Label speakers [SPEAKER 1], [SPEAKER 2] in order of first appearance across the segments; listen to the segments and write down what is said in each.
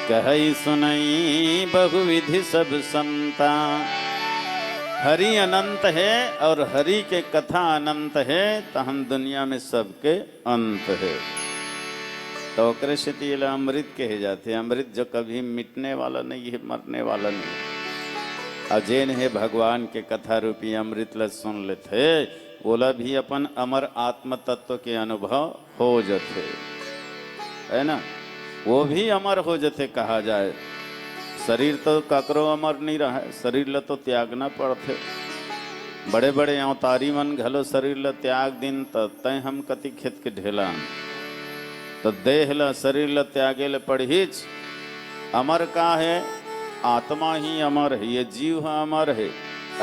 [SPEAKER 1] कहई सुनई बहुविधि सब संता। हरि अनंत है और हरि के कथा अनंत है, तहन दुनिया में सबके अंत है। तो कृष्ण अमृत कहे जाते, अमृत जो कभी मिटने वाला नहीं है, मरने वाला नहीं। अजैन है भगवान के कथा रूपी अमृत ल सुन लेते, बोला भी अपन अमर आत्म तत्व के अनुभव हो जाते, है ना। वो भी अमर हो जाते कहा जाए। शरीर तो ककरो अमर नहीं रहा है, शरीर ल तो त्यागना पड़ते। बड़े बड़े अवतारी मन घलो शरीर ल त्याग दिन, तय हम कति खेत के ढेला। तो देह ल शरीर ल त्यागे ल पढ़ीच। अमर का है, आत्मा ही अमर है, ये जीव अमर है।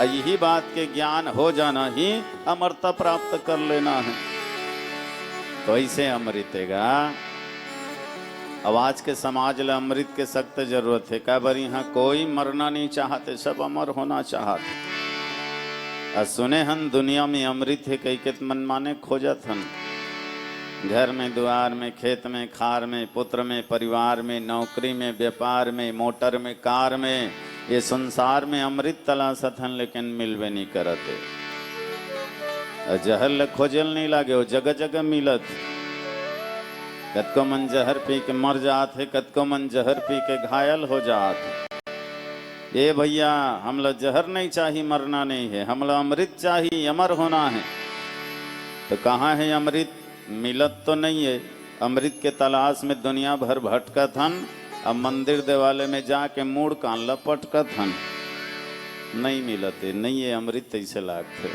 [SPEAKER 1] यही बात के ज्ञान हो जाना ही अमरता प्राप्त कर लेना है। तो ऐसे अमृतेगा। अब आज के समाज ला अमृत के सख्त जरूरत है। क्या बार यहाँ कोई मरना नहीं चाहते, सब अमर होना चाहते। सुने हन दुनिया में अमृत है, कई के मन माने खोजत हन। घर में, द्वार में, खेत में, खार में, पुत्र में, परिवार में, नौकरी में, व्यापार में, मोटर में, कार में, ये संसार में अमृत तलाशत हन, लेकिन मिलवे नहीं करते। जहर खोजल नहीं लागे, वो जगह जगह मिलत। कतको मन जहर पी के मर जात है, कतको मन जहर पी के घायल हो जात। ये भैया हमला जहर नहीं चाहिए, मरना नहीं है, हमला अमृत चाहिए, अमर होना है। तो कहाँ है अमृत? मिलत तो नहीं है। अमृत के तलाश में दुनिया भर भटकत हन। अब मंदिर देवालय में जाके मूड कान लपटकत हन, नहीं मिलते, नहीं है अमृत ऐसे लागते।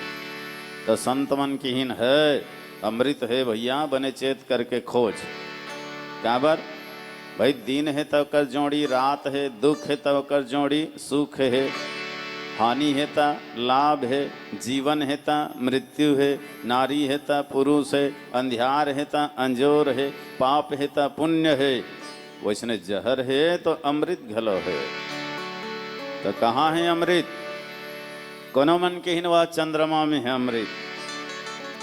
[SPEAKER 1] तो संत मन की हिन है, अमृत है भैया, बने चेत करके खोज। क्या बार भाई, दिन है तब कर जोड़ी, रात है, दुख है तब कर जोड़ी, सुख है, हानि है ता लाभ है, जीवन है ता मृत्यु है, नारी है ता पुरुष है, अंधियार है ता अंजोर है, पाप है ता पुण्य है। वैसने जहर है तो अमृत घलो है। तो कहाँ है अमृत? कोनो मन के हिन वह चंद्रमा में है अमृत,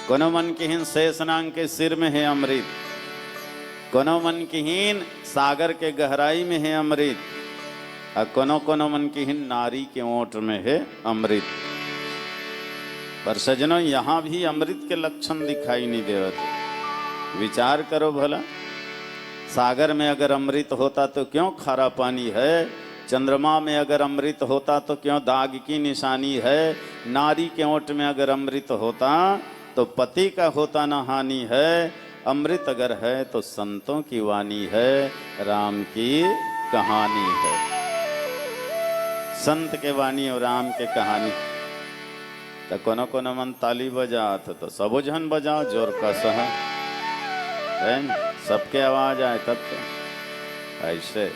[SPEAKER 1] कोनो मन के हिन शेषनाग के सिर में है अमृत, कोनो मन की हीन सागर के गहराई में है अमृत, और कोनो कोनो मन की हीन नारी के ओंठ में है अमृत। पर सजनों, यहाँ भी अमृत के लक्षण दिखाई नहीं देते। विचार करो भला, सागर में अगर अमृत होता तो क्यों खारा पानी है? चंद्रमा में अगर अमृत होता तो क्यों दाग की निशानी है? नारी के ओंठ में अगर अमृत होता तो पति का होता न हानि है। अमृत अगर है तो संतों की वाणी है, राम की कहानी है। संत के वाणी और राम के कहानी। तो कोनो कोनो मन ताली बजात तो सबो जन बजाओ जोर का सहा, सबके आवाज आए तब तो ऐसे।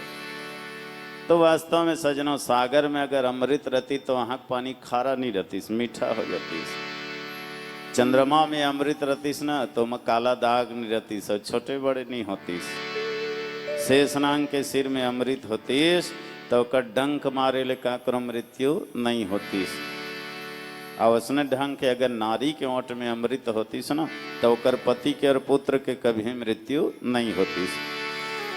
[SPEAKER 1] तो वास्तव में सजनों, सागर में अगर अमृत रहती तो वहाँ पानी खारा नहीं रहती, मीठा हो जाती। चंद्रमा में अमृत रहतीस ना तो मैं काला दाग नहीं रहती, सब छोटे बड़े नहीं होतीस। शेषनाग के सिर में अमृत होतीस तो कर डंक मारे ले काकरो मृत्यु नहीं होतीस। अवसने ढंग के अगर नारी के ओंठ में अमृत होतीस ना तो कर पति के और पुत्र के कभी मृत्यु नहीं होतीस।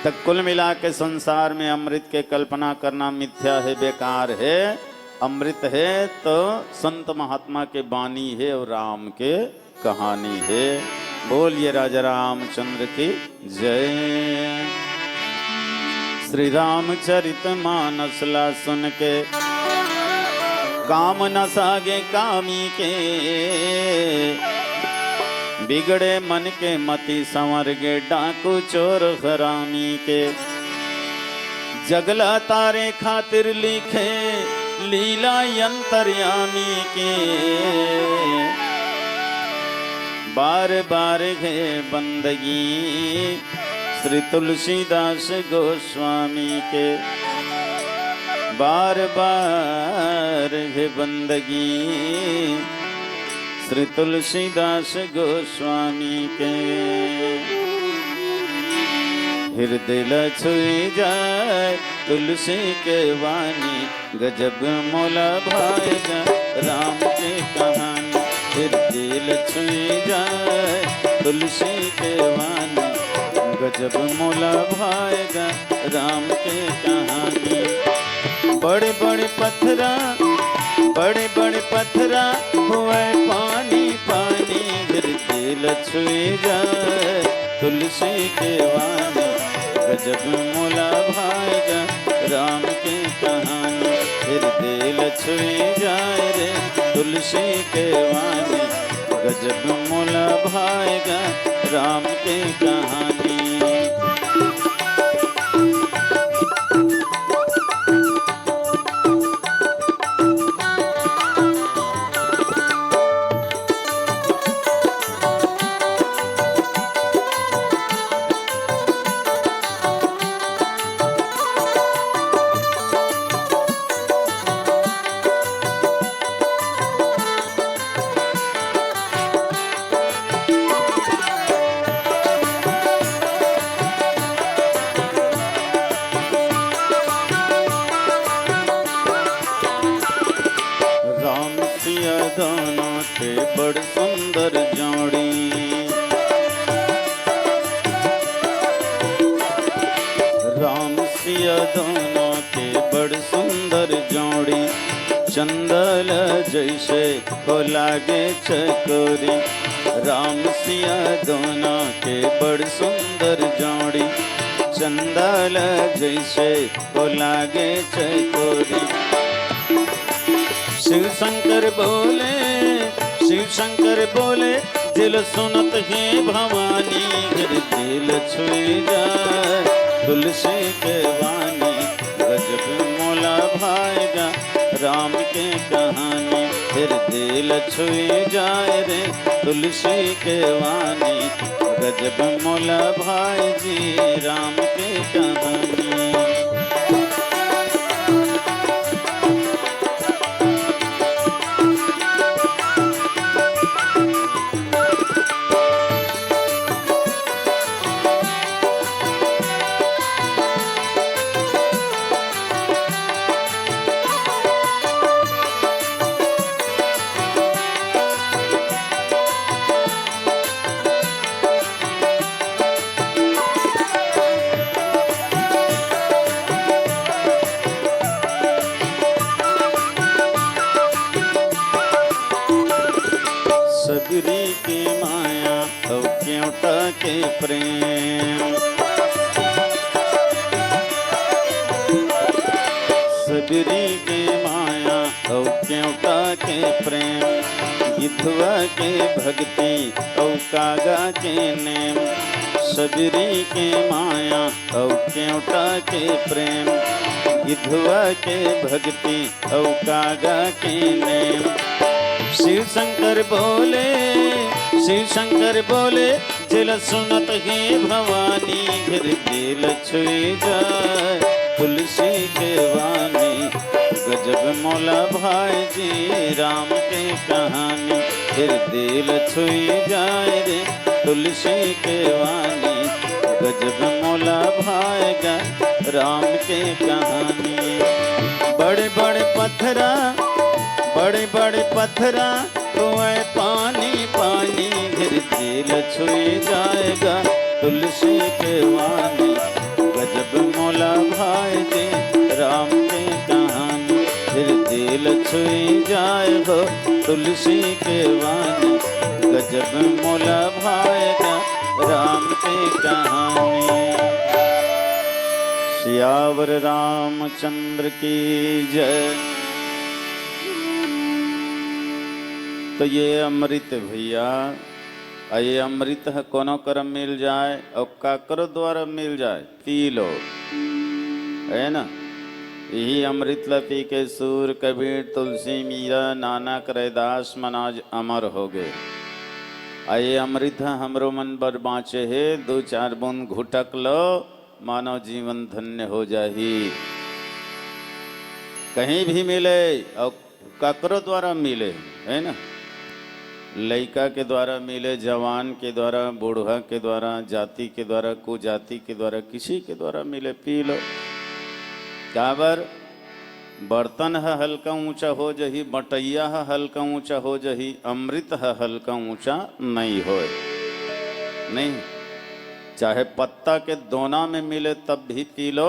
[SPEAKER 1] तक कुल मिला के संसार में अमृत के कल्पना करना मिथ्या है, बेकार है। अमृत है तो संत महात्मा के बानी है और राम के कहानी है। बोलिए राजा रामचंद्र की जय। श्री रामचरित मानस ला सुन के काम न सागे कामी के, बिगड़े मन के मति संवर गे डाकू चोर हरामी के। जगला तारे खातिर लिखे लीला अंतर्यामी के, बार बार घे बंदगी श्री तुलसीदास गोस्वामी के। बार बार घे बंदगी श्री तुलसीदास गोस्वामी के। हृदय छुई जाए तुलसी के वाणी, गजब मोला भाएगा राम की कहानी। हृदय छुई जाए तुलसी के वाणी, गजब गजब मोला भाएगा राम के कहानी। बड़े बड़े पत्थरा हुए पानी पानी, गिरते लछुए जाए तुलसी के वाणी। गजब मोला भाएगा राम के कहानी, गिरते लछुए जाए रे तुलसी के वाणी। गजब मोला भाएगा राम के कहानी। दोनों के बड़ सुंदर जोड़ी, राम सिया दोनों के बड़ सुंदर जोड़ी। चंदल जैसे हो लागे चकोरी, राम सिया दोनों के बड़ सुंदर जोड़ी। चंदल जैसे हो लागे चकोरी। शिव शंकर बोले दिल सुनत ही भवानी। गिरती लछुई जाए तुलसी के वाणी। गजब मोला भाएगा राम के कहानी, गिरती लछुई जाए रे तुलसी के वाणी। गजब मोला भाई जी राम के कहानी। सबरी की माया और क्योंटा के प्रेम। सबरी की माया और क्योंटा के प्रेम। गिद्धवा के भक्ति और कागा के नेम। सबरी के माया और क्योंटा के प्रेम। गिद्धवा के भक्ति और कागा के नेम। शिव शंकर बोले जिल सुनत ही भवानी। गिरती लछुई जाए तुलसी के वाणी। गजब मोला भाई जी राम के कहानी, गिरती लछुई जाए रे तुलसी के वाणी। गजब मोला भाएगा राम के कहानी। बड़े बड़े पत्थरा हुए पानी पानी। गिरती लछुई जाएगा तुलसी के वाणी। गजब मोला भाई जी राम की कहानी, गिरती लछुई जाए हो तुलसी के वाणी। गजब मोला भाएगा राम की कहानी। सियावर रामचंद्र की जय। तो ये अमृत भैया, ये अमृत है कोनो करम मिल जाए और काकरो द्वारा मिल जाए पी लो, है ना। यही अमृत ला पी के सूर कबीर तुलसी मीरा नानक रैदास मनाज अमर हो गए। आये अमृत हमरो मन बर बाँचे है। 2-4 बूंद घुटक लो, मानव जीवन धन्य हो जाही। कहीं भी मिले और काकरो द्वारा मिले, है ना। लड़का के द्वारा मिले, जवान के द्वारा, बूढ़ा के द्वारा, जाति के द्वारा, कुजाति के द्वारा, किसी के द्वारा मिले पी लो। काबर बर्तन है हल्का ऊंचा हो जही, बटैया है हल्का ऊंचा हो जही, अमृत है हल्का ऊंचा नहीं होए। नहीं चाहे पत्ता के दोना में मिले तब भी पी लो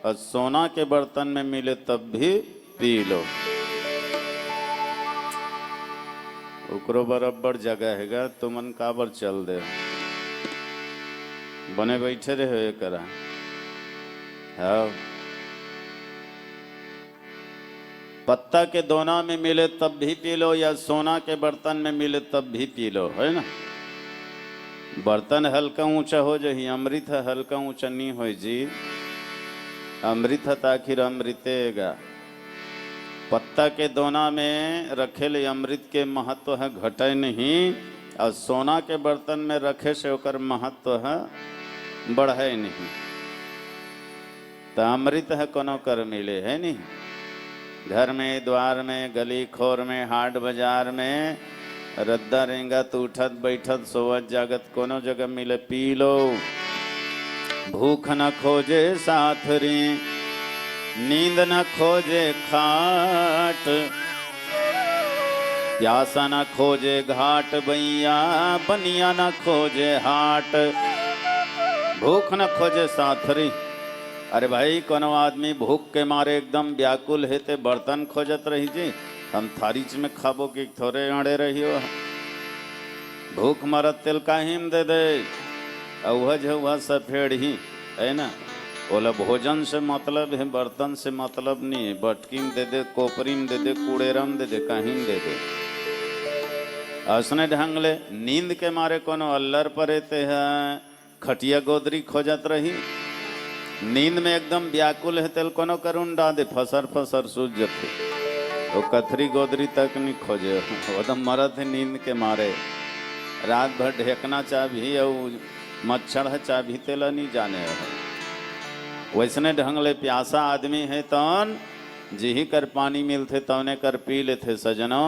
[SPEAKER 1] और सोना के बर्तन में मिले तब भी पी लो। ओकरो बराबर जगह हैगा, तुमन काबर चल दे बने बैठे रहे करा। हाँ, पत्ता के दोना में मिले तब भी पी लो या सोना के बर्तन में मिले तब भी पी लो, है ना। बर्तन हल्का ऊंचा हो जाही, अमृत है हल्का ऊंचा नहीं हो जी। अमृत है आखिर अमृतेगा। पत्ता के दोना में रखे ले अमृत के महत्व है घटे नहीं, और सोना के बर्तन में रखे से ओकर महत्व है बढ़े नहीं। तो अमृत है कोनो कर मिले, है नहीं। घर में, द्वार में, गली खोर में, हाट बाजार में रद्दा रेंगा तो उठत बैठत सोवत जागत कोनो जगह मिले पी लो। भूख न खोजे साथरी, नींद न खोजे खाट, प्यासा न खोजे घाट, बैया बनिया न खोजे हाट। भूख न खोजे साथरी, अरे भाई कोनो आदमी भूख के मारे एकदम व्याकुल है ते बर्तन खोजत रही जी। हम थारीच में खाबो कि थोड़े अड़े रहियो। भूख मरत तिल काहिम दे दे, वह सफेद ही है ना। बोला भोजन से मतलब है, बर्तन से मतलब नहीं है। बटकी में दे दे, कोपरी में दे दे, कूड़ेरम दे दे, कहीं दे दे। असने ढंग ले नींद के मारे कोनो अल्लर परे ते है खटिया गोदरी खोजत रही। नींद में एकदम व्याकुल है तेल कोनो करुण डादे, फसर फसर सूझ जाते। वो कथरी गोदरी तक नहीं खोजे, वो तो मरत है नींद के मारे। रात भर ढेकना चाभी और मच्छर है चाभी तेला नहीं जाने। वैसने ढंग ले प्यासा आदमी है तौन जिही कर पानी मिलते तौने कर पी लेते सजनों।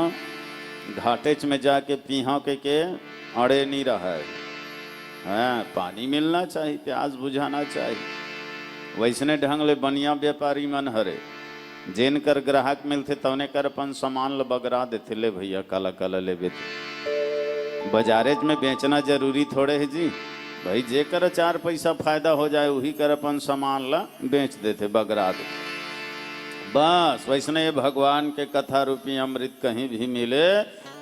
[SPEAKER 1] घाटेच में जाके पीहा के अड़े नहीं रहा है। हाँ, पानी मिलना चाहिए, प्यास बुझाना चाहिए। वैसने ढंग ले बनिया व्यापारी मन हरे, जिन कर ग्राहक मिलते तवने कर अपन सामान ल बगरा देते। ले भैया काला काला ले बेते। बाजारे में बेचना जरूरी थोड़े है जी भाई। जे कर 4 पैसा फायदा हो जाए वही कर अपन सामान ला बेच देते, बगरा दे। बस वैसने भगवान के कथा रूपी अमृत कहीं भी मिले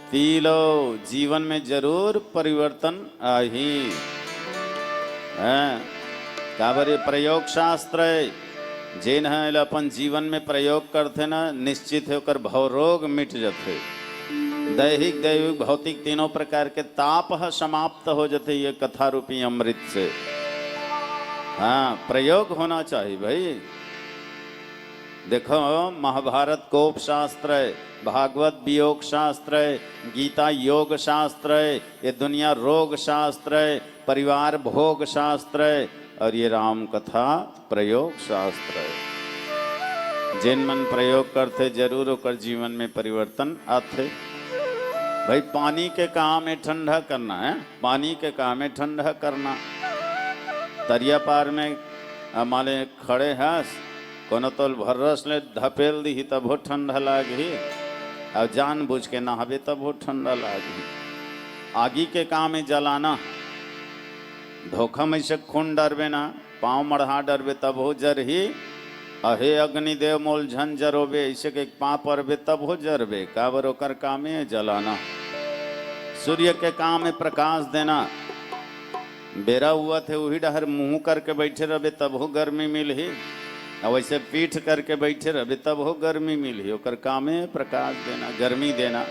[SPEAKER 1] पी लो, जीवन में जरूर परिवर्तन आही है। काबर प्रयोग शास्त्र जिन है अपन जीवन में प्रयोग करते ना, निश्चित होकर भव रोग मिट जाते। दैहिक दैविक भौतिक तीनों प्रकार के ताप समाप्त हो जाते ये कथा रूपी अमृत से। हाँ, प्रयोग होना चाहिए भाई। देखो महाभारत कोप शास्त्र है, भागवत वियोग शास्त्र है, गीता योग शास्त्र है, ये दुनिया रोग शास्त्र है, परिवार भोग शास्त्र है, और ये राम कथा प्रयोग शास्त्र है। जिन मन प्रयोग करते जरूर होकर जीवन में परिवर्तन आते। भाई पानी के काम में ठंडा करना है, पानी के काम में ठंडा करना। तरिया पार में हमारे खड़े हैं, कोनो तो भर्रस ले धपेल दी तब बहुत ठंडा लागी, और जान बुझ के नहावे तब बहुत ठंडा लागी। आगी के काम में जलाना, धोखा में से खून डरबे ना, पाँव मढ़ा डरबे तब हो जर ही। अहे अग्निदेव मोल झन जरोबे, ऐसे के पाँव पड़बे तब हो जरबे। काबर ओकर काम है जलाना। सूर्य के काम में प्रकाश देना। बेरा हुआ थे वही डहर मुँह करके बैठे रहे तब हो गर्मी मिलही, और वैसे पीठ करके बैठे रहे तब हो गर्मी मिलही। ओकर काम है प्रकाश देना, गर्मी देना।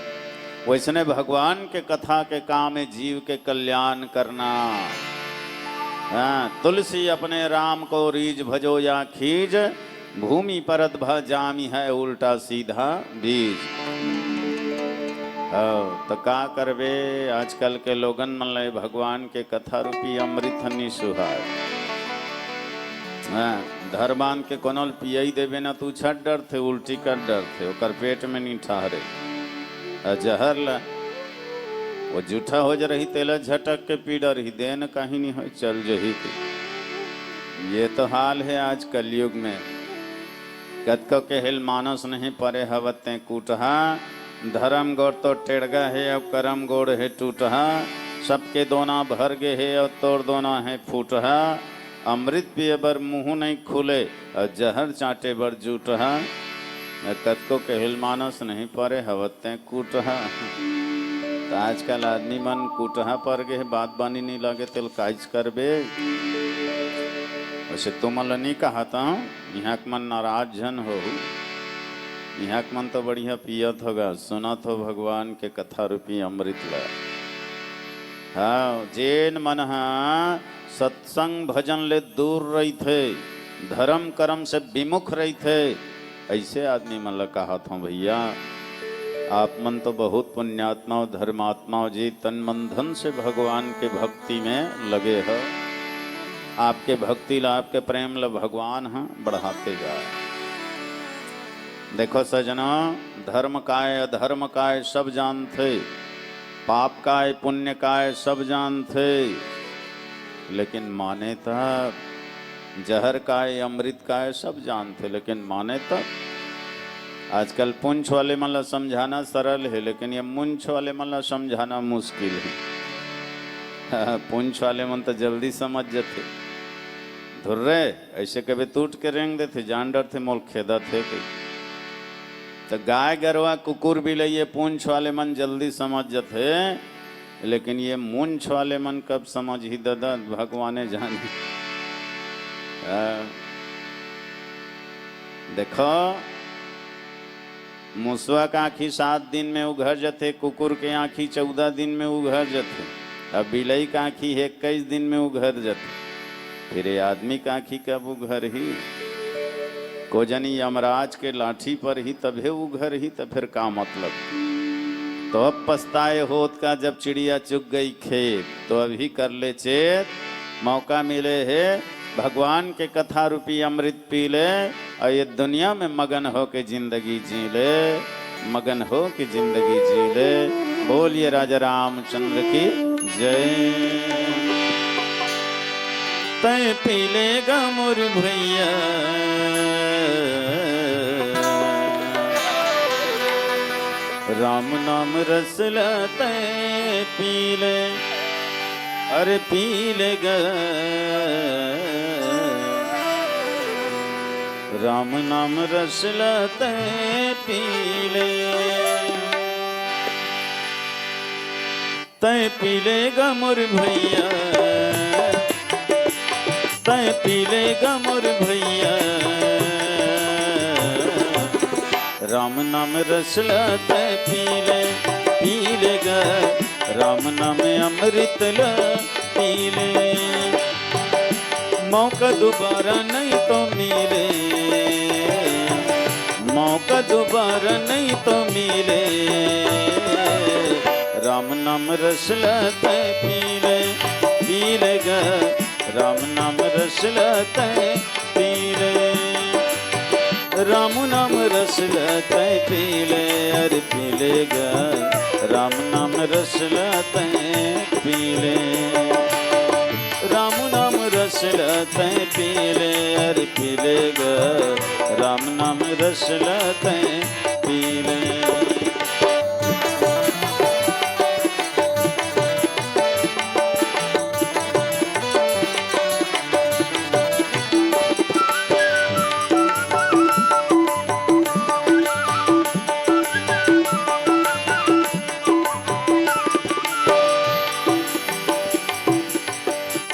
[SPEAKER 1] वैसने भगवान के कथा के काम है जीव के कल्याण करना। हाँ, तुलसी अपने राम को रीज भजो या खीज, भूमि परत भ जामी है उल्टा सीधा बीज। तो का करबे, आजकल के लोगन मन ले भगवान के कथा रूपी अमृत हनी सुहाय। हाँ, धर बांध के कोनो पियई देवे ना तू छट डर थे, उल्टी कर डर थे, ओकर पेट में नहीं ठहरे। जहर ला वो जूठा हो जा रही तेला झटक के पी डर ही देन कहीं नहीं हो चल जही थी। ये तो हाल है आज कलयुग में। कतको के हिल मानस नहीं परे हवते कूटहा, धर्म गोड़ तो टेढ़गा है अब करम गोड़ है टूटहा। सबके दोना भर गे है और तोड़ दोना है फूट है। अमृत पिए बर मुँह नहीं खुले और जहर चाटे बर जूट है। कतको के हिल मानस नहीं परे हवत्ते कूट है। तो आजकल आदमी मन कूटहा पर गे बात बानी नहीं लगे तेल काज करबे। वैसे तुमल नहीं कहा था यहाँ के मन नाराज जन हो। यहाँ के मन तो बढ़िया पियत होगा, सुनत हो भगवान के कथा रूपी अमृत ला। हाँ, जेन मन सत्संग भजन ले दूर रही थे, धर्म कर्म से विमुख रही थे, ऐसे आदमी मन ला कहा था भैया आप मन तो बहुत पुण्यात्मा धर्मात्मा जी तन मन धन से भगवान के भक्ति में लगे हो। आपके भक्ति ला आपके प्रेम ला भगवान बढ़ाते जाए। देखो सजना, धर्म काय अधर्म काय सब जानते, पाप काय पुण्य काय सब जानते, लेकिन माने तब जहर काय अमृत काय सब जानते, लेकिन माने तब। आजकल पुंछ वाले मन ला समझाना सरल है, लेकिन ये मुंछ वाले मन ला समझाना मुश्किल है। पुंछ वाले मन तो जल्दी समझ जाते, धुर्रे ऐसे कभी टूट के रेंग देते, जान डर थे मोल खेदा थे कहीं। तो गाय गरवा कुकुर भी लइए पुंछ वाले मन जल्दी समझ जाते, लेकिन ये मुंछ वाले मन कब समझ ही दादा भगवाने जाने। देखो मुसवा का आँखी 7 दिन में उघर जाते, कुकुर के आँखी 14 दिन में उघर जाते, अब बिलई का आँखी 21 दिन में उघर जाते, फिर ये आदमी का आँखी कब उघर ही। को जनी यमराज के लाठी पर ही तभे उघर ही, तो फिर का मतलब। तो अब पछताए होत का जब चिड़िया चुग गई खेत, तो अभी कर ले चेत, मौका मिले है भगवान के कथा रूपी अमृत पी ले और ये दुनिया में मगन हो के जिंदगी जी ले, मगन हो के जिंदगी जी ले। बोलिए राजा रामचंद्र की जय। तय पी लेगा मोर भैया राम नाम रसला, तय पी ले, अरे पी लेगा राम नाम रसला, तय पी ले, तय पी लेगा मोर भैया, तय पी लेगा मोर भैया राम नाम रसला, तय पी लेगा राम नाम अमृत ला, पी ले। मौका दोबारा नहीं तो मिले, मौका दोबारा नहीं तो मिले, राम नाम रसला, तय पी लेगा राम नाम रसला, तय पी ले, राम नाम रसला, तय पी ले, अरे पी लेगा राम नाम रसला, तय पी ले, राम नाम रसला, तय पी ले, अरे पी लेगा राम नाम रसला, तय पी ले।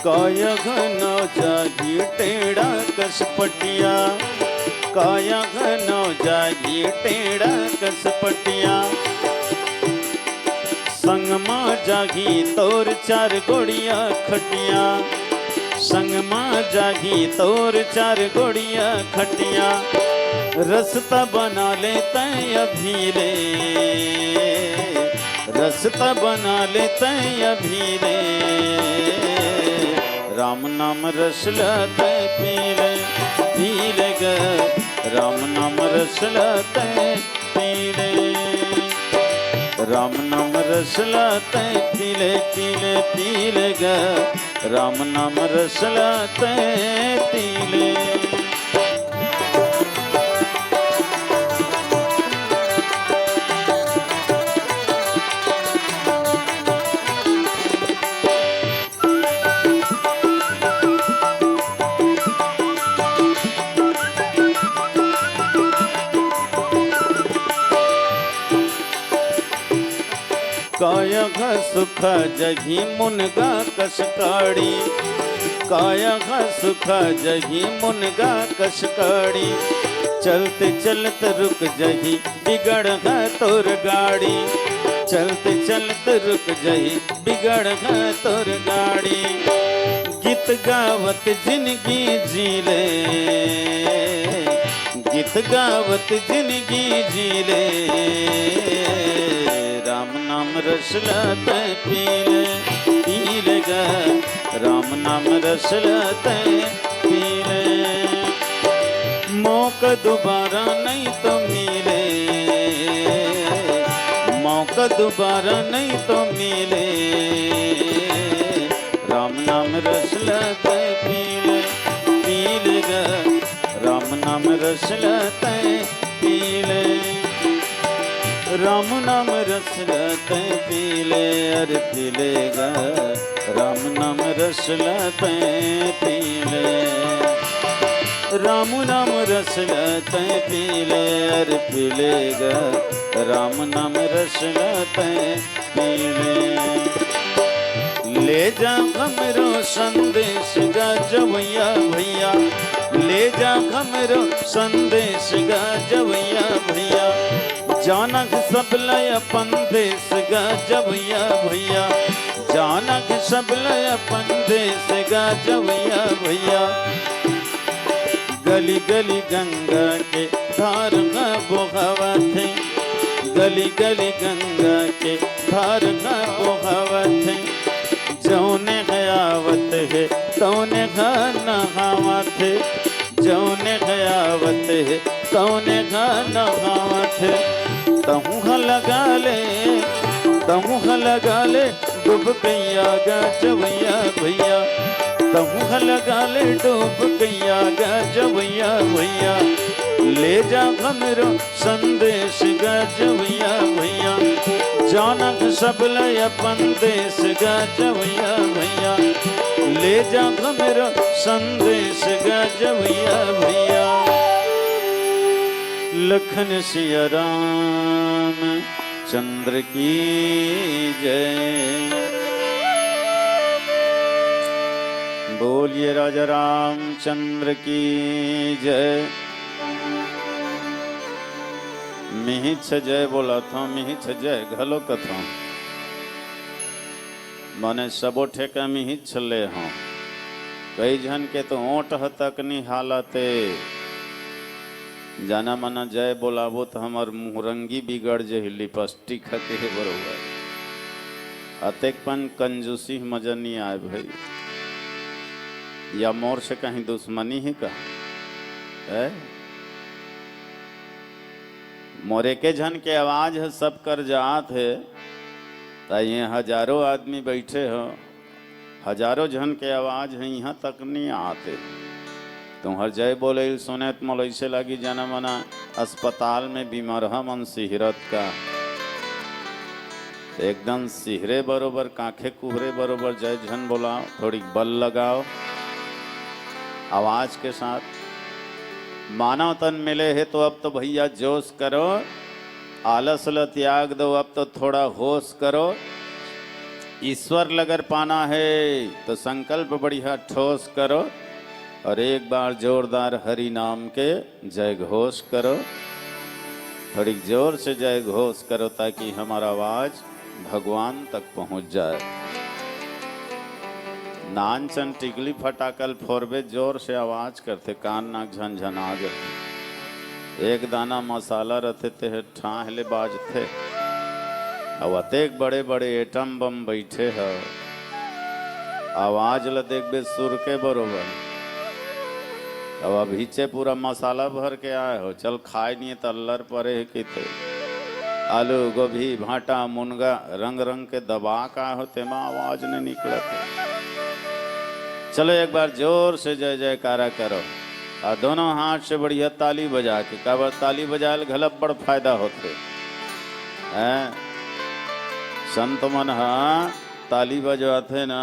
[SPEAKER 1] काया घनो जागी टेढ़ा कसपटिया, काया घनो जागी टेढ़ा कसपटिया, संग माँ जागी तोर 4 गोड़िया खटिया, संग माँ जागी तोर 4 गोड़िया खटिया, रसता बना ले तय अभी ले, रसता बना ले तय अभी ले, राम नाम रसला, तय पी लेगा राम नाम रसला, तय पी ले, राम नाम रसला, तय पी लेगा राम नाम रसला, तय पी ले। सुख जही मुनगा कशकाड़ी, काया सुख जही मुनगा कशकाड़ी, चलते चलते रुक जही बिगड़ है तोर गाड़ी, चलते चलते रुक जही बिगड़ है तोर गाड़ी। गीत गावत जिंदगी जी ले, गीत गावत जिंदगी जी ले, राम नाम रसला तय पी ले गा, राम नाम रसला तय पी ले। मौका दोबारा नहीं तो मिले, मौका दोबारा नहीं तो मिले, राम नाम रसला तय पी ले गा, राम नाम रसला तय पी ले, राम नाम रसला तय पी ले, अरे पी लेगा राम नाम रसला तय पी ले, राम नाम रसला तय पी ले, अरे पी लेगा राम नाम रसला तय पी ले। ले जा हमरो संदेश गा जवैया भैया, ले जा हमरो संदेश गा जवैया भैया, जानक सब लय अपन देश गा जवैया भैया, जानक सब लय अपन देश गा जवैया भैया। गली गली गंगा के धार का बोहावत है, गली गली गंगा के धार का बोहावत है, जौने गयावत है तौने नहावत है, जौने गयावत है तौने नहावत है। तहु लगा ले, तहु लगा ले डूब गैया गा जवैया भैया, तहु लगा ले डूब गैया गा जवैया भैया, ले जा हमरो संदेश गा जवैया भैया, जानक सब लय अपन देश गा जवैया भैया, ले जा हमरो संदेश गा जवैया भैया। लखन सिया राम चंद्र की जय, बोलिए राजा रामचंद्र की जय। मिहिच जय बोला था, मिहिच जय घलो कथा माने सबो ठेका मिहिच ले हों, कई जन के तो ओट तक नहीं हालते, जाना माना जय बोलाबो तो हमार मुहरंगी बिगड़ जे लिपस्टिक के बरोबर, अतेकपन कंजूसी मजा नहीं आए भाई, या मोर से कहीं दुश्मनी ही का है। मोरे के झन के आवाज है सब कर जात है, ये हजारों आदमी बैठे हो, हजारों झन के आवाज है यहाँ तक नहीं आते, तुम हर जय बोले सुने तो मोल ऐसे लगी जाना मना अस्पताल में बीमार मन सिहरत का, एकदम सिहरे बरोबर काखे कुहरे बरोबर जय झन बोलाओ, थोड़ी बल लगाओ आवाज के साथ। मानव तन मिले है तो अब तो भैया जोश करो, आलस ल त्याग दो, अब तो थोड़ा होश करो। ईश्वर लगर पाना है तो संकल्प बढ़िया ठोस करो, और एक बार जोरदार हरि नाम के जय घोष करो, थोड़ी जोर से जय घोष करो ताकि हमारा आवाज भगवान तक पहुंच जाए। नानचन टिकली फटाकल फोरबे जोर से आवाज करते, कान नाक झनझना जाते, एक दाना मसाला रहते ते ठाहले बाजते, अब अतेक बड़े बड़े एटम बम बैठे है, आवाज ल देखबे सुर के बरोबर। अब अभीचे पूरा मसाला भर के आए हो, चल खाए नहीं तो अल्लर परे है किते, आलू गोभी भाटा मुनगा रंग रंग के दबा का हो, तेमा आवाज नहीं निकलते। चलो एक बार जोर से जय जयकारा करो, और दोनों हाथ से बढ़िया ताली बजा के, काबर ताली बजाए घलप बड़ फायदा होते हैं। संत मन हाँ ताली बजवाते ना,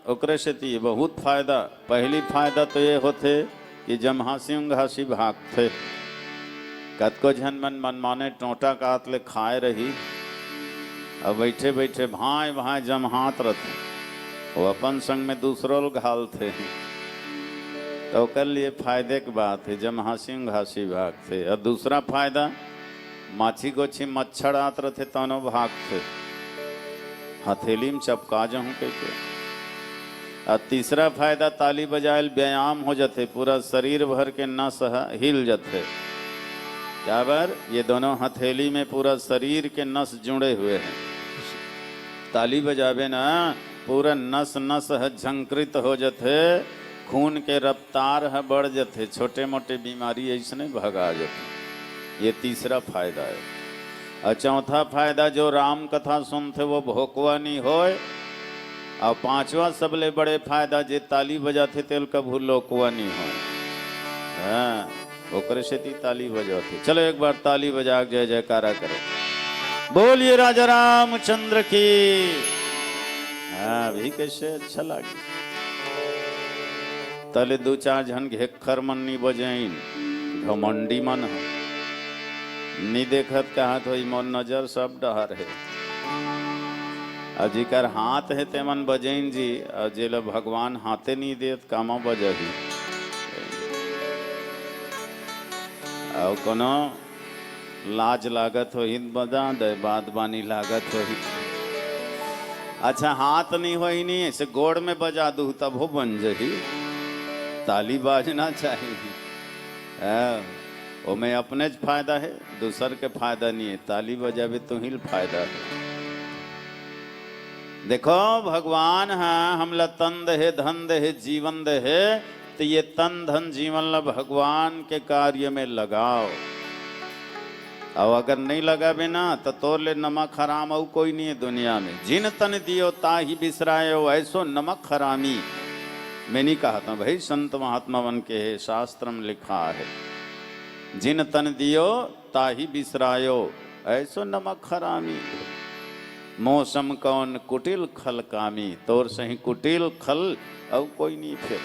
[SPEAKER 1] ओकरे से तो बहुत फायदा। पहली फायदा तो ये होते कि जमहासी उंघासी भागते, कतको झन मन मनमाने टोटा कात ले खाए रही, अब बैठे बैठे भाई भाई जमहात रहते, वो अपन संग में दूसरों लोग घाल थे, तो कर लिए फायदे की बात है, जम हंसी घासी भाग थे। और दूसरा फायदा माछी गोछी मच्छर आत रहे तनो भाग थे, हथेली में चपका जाऊं कहते। और तीसरा फायदा ताली बजायल व्यायाम हो जाते, पूरा शरीर भर के नस हिल जाते। क्या बार ये दोनों हथेली में पूरा शरीर के नस जुड़े हुए हैं, ताली बजावे ना पूरा नस नस झंकृत हो जाते, खून के रफ्तार है बढ़ जाते, छोटे मोटे बीमारी ऐसे भगा जाते। ये तीसरा फायदा है। और चौथा फायदा जो राम कथा सुनते वो भोकवा नहीं होए। और पांचवा सबले बड़े फायदा जे ताली बजाते तेल कभू लोकवा नहीं हो। हाँ ओकरे से ताली बजाते। चलो एक बार ताली बजा जय जयकारा करो, बोलिए राजा रामचंद्र की। हाँ भी कैसे अच्छा लगे। तले दो चार जन घेखर मन नहीं बजाइन, घमंडी मन हो नहीं देखत कहा तो मन नजर सब डहर है। अब जिकर हाथ है ते मन बजाइन जी, और जेल भगवान हाथे नहीं देत कामा बजही। और कोनो लाज लागत हो हित बजा दे, बात बानी लागत हो ही। अच्छा हाथ नहीं हो ही नहीं, ऐसे गोड़ में बजा दू तब हो बन जही। ताली बाजना चाहिए, वो में अपने ज फायदा है, दूसर के फायदा नहीं है। ताली बजावे तो ही फायदा है। देखो भगवान है हमला तन दे धन दे जीवन दे, तो ये तन धन जीवन ला भगवान के कार्य में लगाओ। और अगर नहीं लगावे ना तो तोर ले नमक हराम और कोई नहीं है दुनिया में। जिन तन दियो ताही बिसरायो, ऐसो नमक हरामी। मैं नहीं कहा था भाई, संत महात्मा बन के है, शास्त्र में लिखा है, जिन तन दियो ताही बिसरायो, ऐसो नमक हरामी। मौसम कौन कुटिल खल कामी, तोर सही कुटिल खल और कोई नहीं। फिर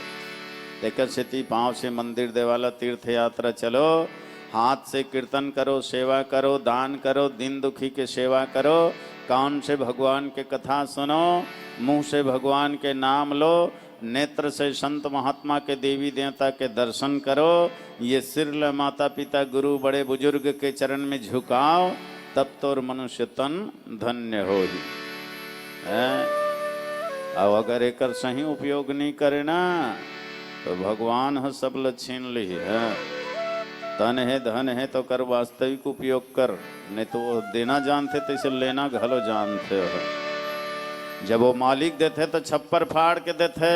[SPEAKER 1] देकर सेती पाँव से मंदिर देवाला तीर्थ यात्रा चलो, हाथ से कीर्तन करो, सेवा करो, दान करो, दिन दुखी के सेवा करो, कान से भगवान के कथा सुनो, मुंह से भगवान के नाम लो, नेत्र से संत महात्मा के देवी देवता के दर्शन करो, ये सिर ल माता पिता गुरु बड़े बुजुर्ग के चरण में झुकाओ, तब तोर मनुष्य तन धन्य हो ही। अब अगर एक सही उपयोग नहीं करे ना तो भगवान है सब ल छीन ली है। तन है धन है तो कर वास्तविक उपयोग कर, नहीं तो वो देना जानते तो इसे लेना घलो जानते हो। जब वो मालिक देते तो छप्पर फाड़ के देते,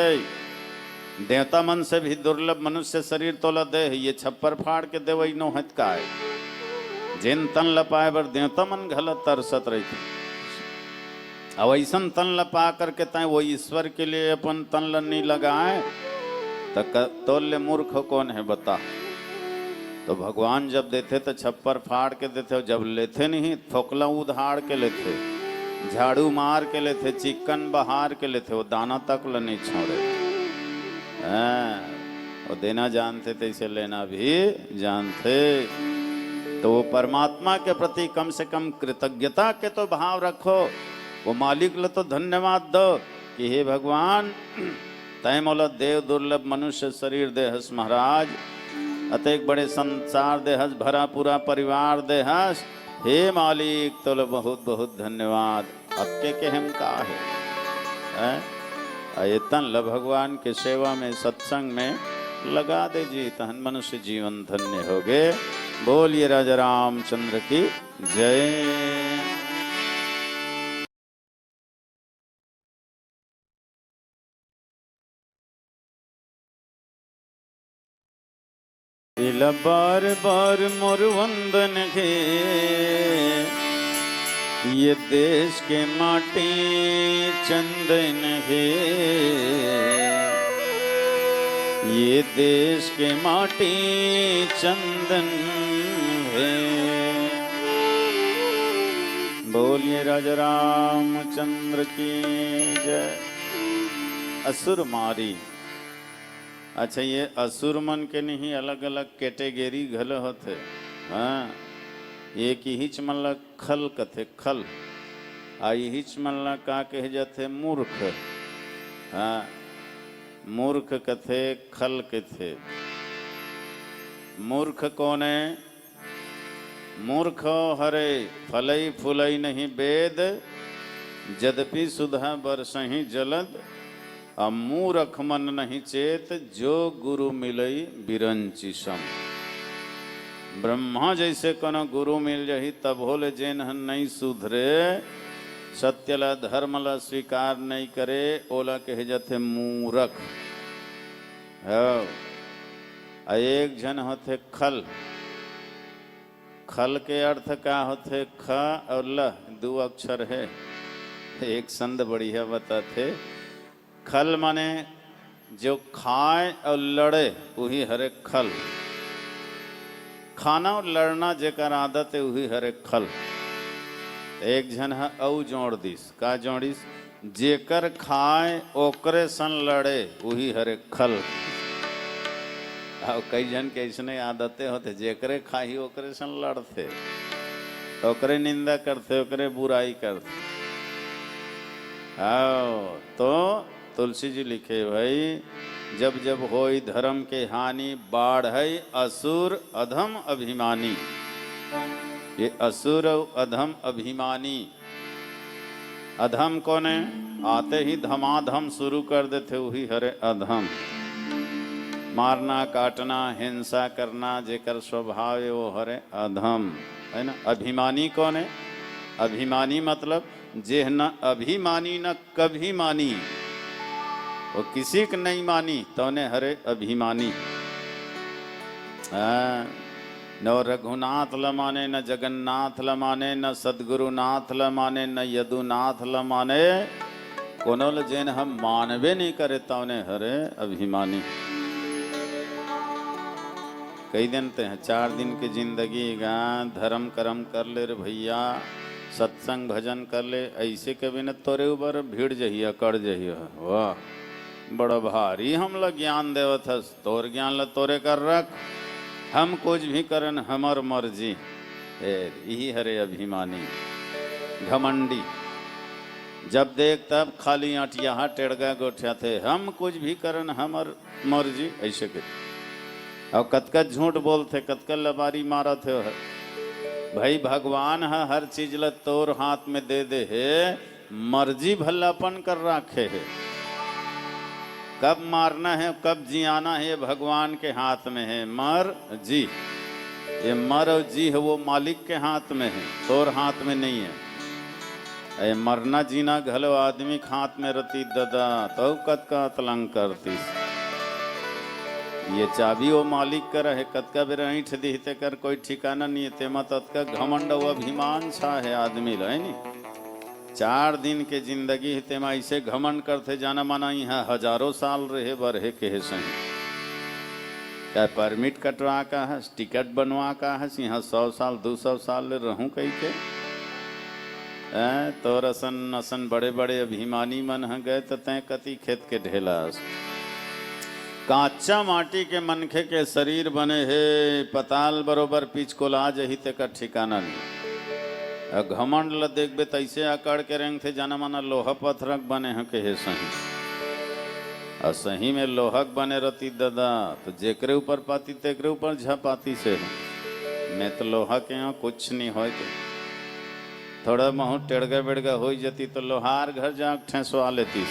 [SPEAKER 1] देवता मन से भी दुर्लभ मनुष्य शरीर तोला दे, ये छप्पर फाड़ के दे वही नोहत का है। जिन तन लपाए बर देवता मन गलत तरसत रही थी। अब ऐसा तन लपा करके तय वो ईश्वर के लिए अपन तन ल नहीं लगाए तो तोल ले मूर्ख कौन है बता। तो भगवान जब देते तो छप्पर फाड़ के देते, जब लेते नहीं थोकला उधाड़ के लेते, झाड़ू मार के लेते, चिकन बहार के लेते, वो दाना तक ल नहीं छोड़े। वो देना जानते थे, इसे लेना भी जानते। तो वो परमात्मा के प्रति कम से कम कृतज्ञता के तो भाव रखो। वो मालिक ल तो धन्यवाद दो कि हे भगवान तय मोला देव दुर्लभ मनुष्य शरीर देहस महाराज, अतेक बड़े संसार देहस, भरा पूरा परिवार देहस, हे मालिक तो बहुत बहुत धन्यवाद। अब के हम का है, ये तन ल भगवान के सेवा में सत्संग में लगा दे जी, तहन मनुष्य जीवन धन्य हो गए। बोलिए राजा रामचंद्र की जय। बार बार मोर वंदन घे, ये देश के माटी चंदन है, ये देश के माटी चंदन है। बोलिए राजा रामचंद्र की जय। असुर मारी। अच्छा ये असुर मन के नहीं अलग अलग कैटेगरी घल होते। हाँ एक ही मन ला खल कथे, खल आई हिच मल्ला का कह जाते मूर्ख। हाँ, मूर्ख कथे खल कथे। मूर्ख कौन है? मूर्ख हरे फलई फुलई नहीं वेद, यद्यपि सुधा बरसहि जलद। मूर्ख मन नहीं चेत, जो गुरु मिलई बिरंची सम। ब्रह्मा जैसे कोनो गुरु मिल जाही तब होले जेन नहीं सुधरे, सत्यला धर्मला स्वीकार नहीं करे, ओला कहे जाते मूर्ख। एक जन होते खल। खल के अर्थ क्या होते? ख और ल, दो अक्षर है। एक संत बढ़िया बताते, खल माने जो खाए और लड़े वही हरे खल। खाना और लड़ना जेकर आदत है वही हरे खल। एक जन है औ जोड़ दिस का जोड़िस, जेकर खाए ओकरे सन लड़े वही हरे खल। कई जन के ऐसने आदतें होते, जेकरे खाही ओकरे सन लड़ते, ओकरे निंदा करते, ओकरे बुराई करते। तो तुलसी जी लिखे भाई, जब जब होई धर्म के हानि, बाढ़ है असुर अधम अभिमानी। ये असुर अधम अभिमानी। अधम कौन है? आते ही धमाधम शुरू कर देते वही हरे अधम। मारना काटना हिंसा करना जेकर स्वभाव है वो हरे अधम, है ना। अभिमानी कौन है? अभिमानी मतलब जे न अभिमानी न कभी मानी, वो किसी को नहीं मानी तो ने हरे अभिमानी। न रघुनाथ ल माने, न जगन्नाथ ल माने, न सदगुरुनाथ ल माने, न यदुनाथ ल माने, कोनो ल जेन हम मानवे नहीं करे तो ने हरे अभिमानी। कई दिन ते हैं 4 दिन की जिंदगी गा, धर्म कर्म कर ले रे भैया, सत्संग भजन कर ले, ऐसे कभी न तोरे ऊपर भीड़ जहिया कर जहिया। वाह बड़ा भारी हम ल ज्ञान देवत हस, तोर ज्ञान ल तोरे कर रख, हम कुछ भी करन हमर मर्जी। यही हरे अभिमानी घमंडी। जब देख तब खाली अटिया टेढ़गा गोठिया थे, हम कुछ भी करन हमर मर्जी ऐसे के। और कतकत झूठ बोलते, कतकत लबारी मारा थे। भाई भगवान है हर चीज ल तोर हाथ में दे दे है, मर्जी भल्लापन कर रखे है। कब मारना है कब जियाना है ये भगवान के हाथ में है। मर जी, ये मर और जी है वो मालिक के हाथ में है, तोर हाथ में नहीं है। ये मरना जीना घलो आदमी हाथ में रती ददा, तो कत का तलंग करती। ये चाबी वो मालिक कर है, कतका बेर ऐठ दिहते कर कोई ठिकाना नहीं है। तेमा तत्का घमंड व अभिमान छा है आदमी ल, है नी। 4 दिन के जिंदगी है तेमा ऐसे घमंड करते जाना माना यहाँ हजारों साल रहे बरहे के है सही। क्या परमिट कटवा का है, टिकट बनवा का है, यहाँ 100 साल 200 साल ले रहूं कहीं के। तो रसन नसन बड़े बड़े अभिमानी मन है गए तो तय कति खेत के ढेला। काचा माटी के मनखे के शरीर बने है, पताल बरोबर पीछ को ला जही ते का ठिकाना नहीं। घमंड ल देखबे तैसे अकड़ के रेंग थे जाना माना लोहा पत्थरक बने हैं के है सही। और सही में लोहक बने रहती दादा तो जेकरे ऊपर पाती तेकरे ऊपर झपाती से है। मैं तो लोहा के यहाँ कुछ नहीं हो, थोड़ा महू टेढ़गा बेड़गा हो जाती तो लोहार घर जा ठेसवा लेती।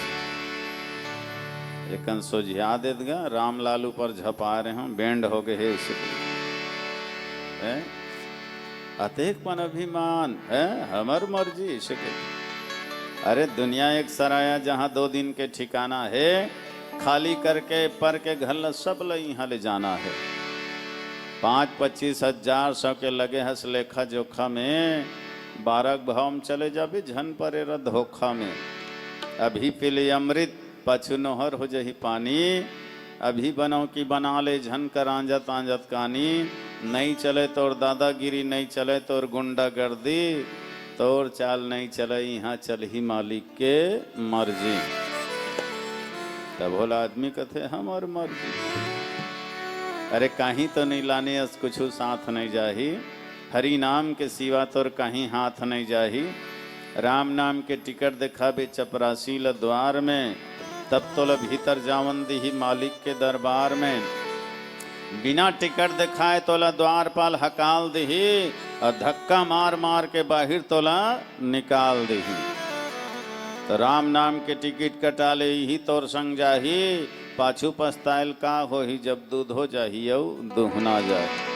[SPEAKER 1] एक सोझिया देगा राम लालू पर झपा रहे हम बैंड हो गए है। अतेकपन अभिमान है हमर मर्जी से। अरे दुनिया एक सराया जहाँ 2 दिन के ठिकाना है, खाली करके पर के घर सब ल यहाँ ले जाना है। 5-25 हजार 100 के लगे हस लेखा जोखा में, 12 भाव में चले जाबे झन परे र धोखा में। अभी पीले अमृत पछु नोहर हो जही पानी, अभी बनाओ कि बना ले झन कर आंजत आंजत कानी। नहीं चले तोर दादागिरी, नहीं चले तोर गुंडागर्दी, तोर चाल नहीं चले यहाँ चल ही मालिक के मर्जी। तब बोला आदमी कहते हम और मर्जी। अरे कहीं तो नहीं लाने अस कुछ साथ नहीं जाही, हरि नाम के सिवा तोर कहीं हाथ नहीं जाही। राम नाम के टिकट दिखाबे चपरासी ल द्वार में, तब तो ल भीतर जावन दी मालिक के दरबार में। बिना टिकट दिखाए तोला द्वारपाल हकाल दही, और धक्का मार मार के बाहर तोला निकाल दही। तो राम नाम के टिकट कटा ले ही तोर संग जाही, पाछू पछतायल का हो ही जब दूध हो जाही औ दुहना जाही।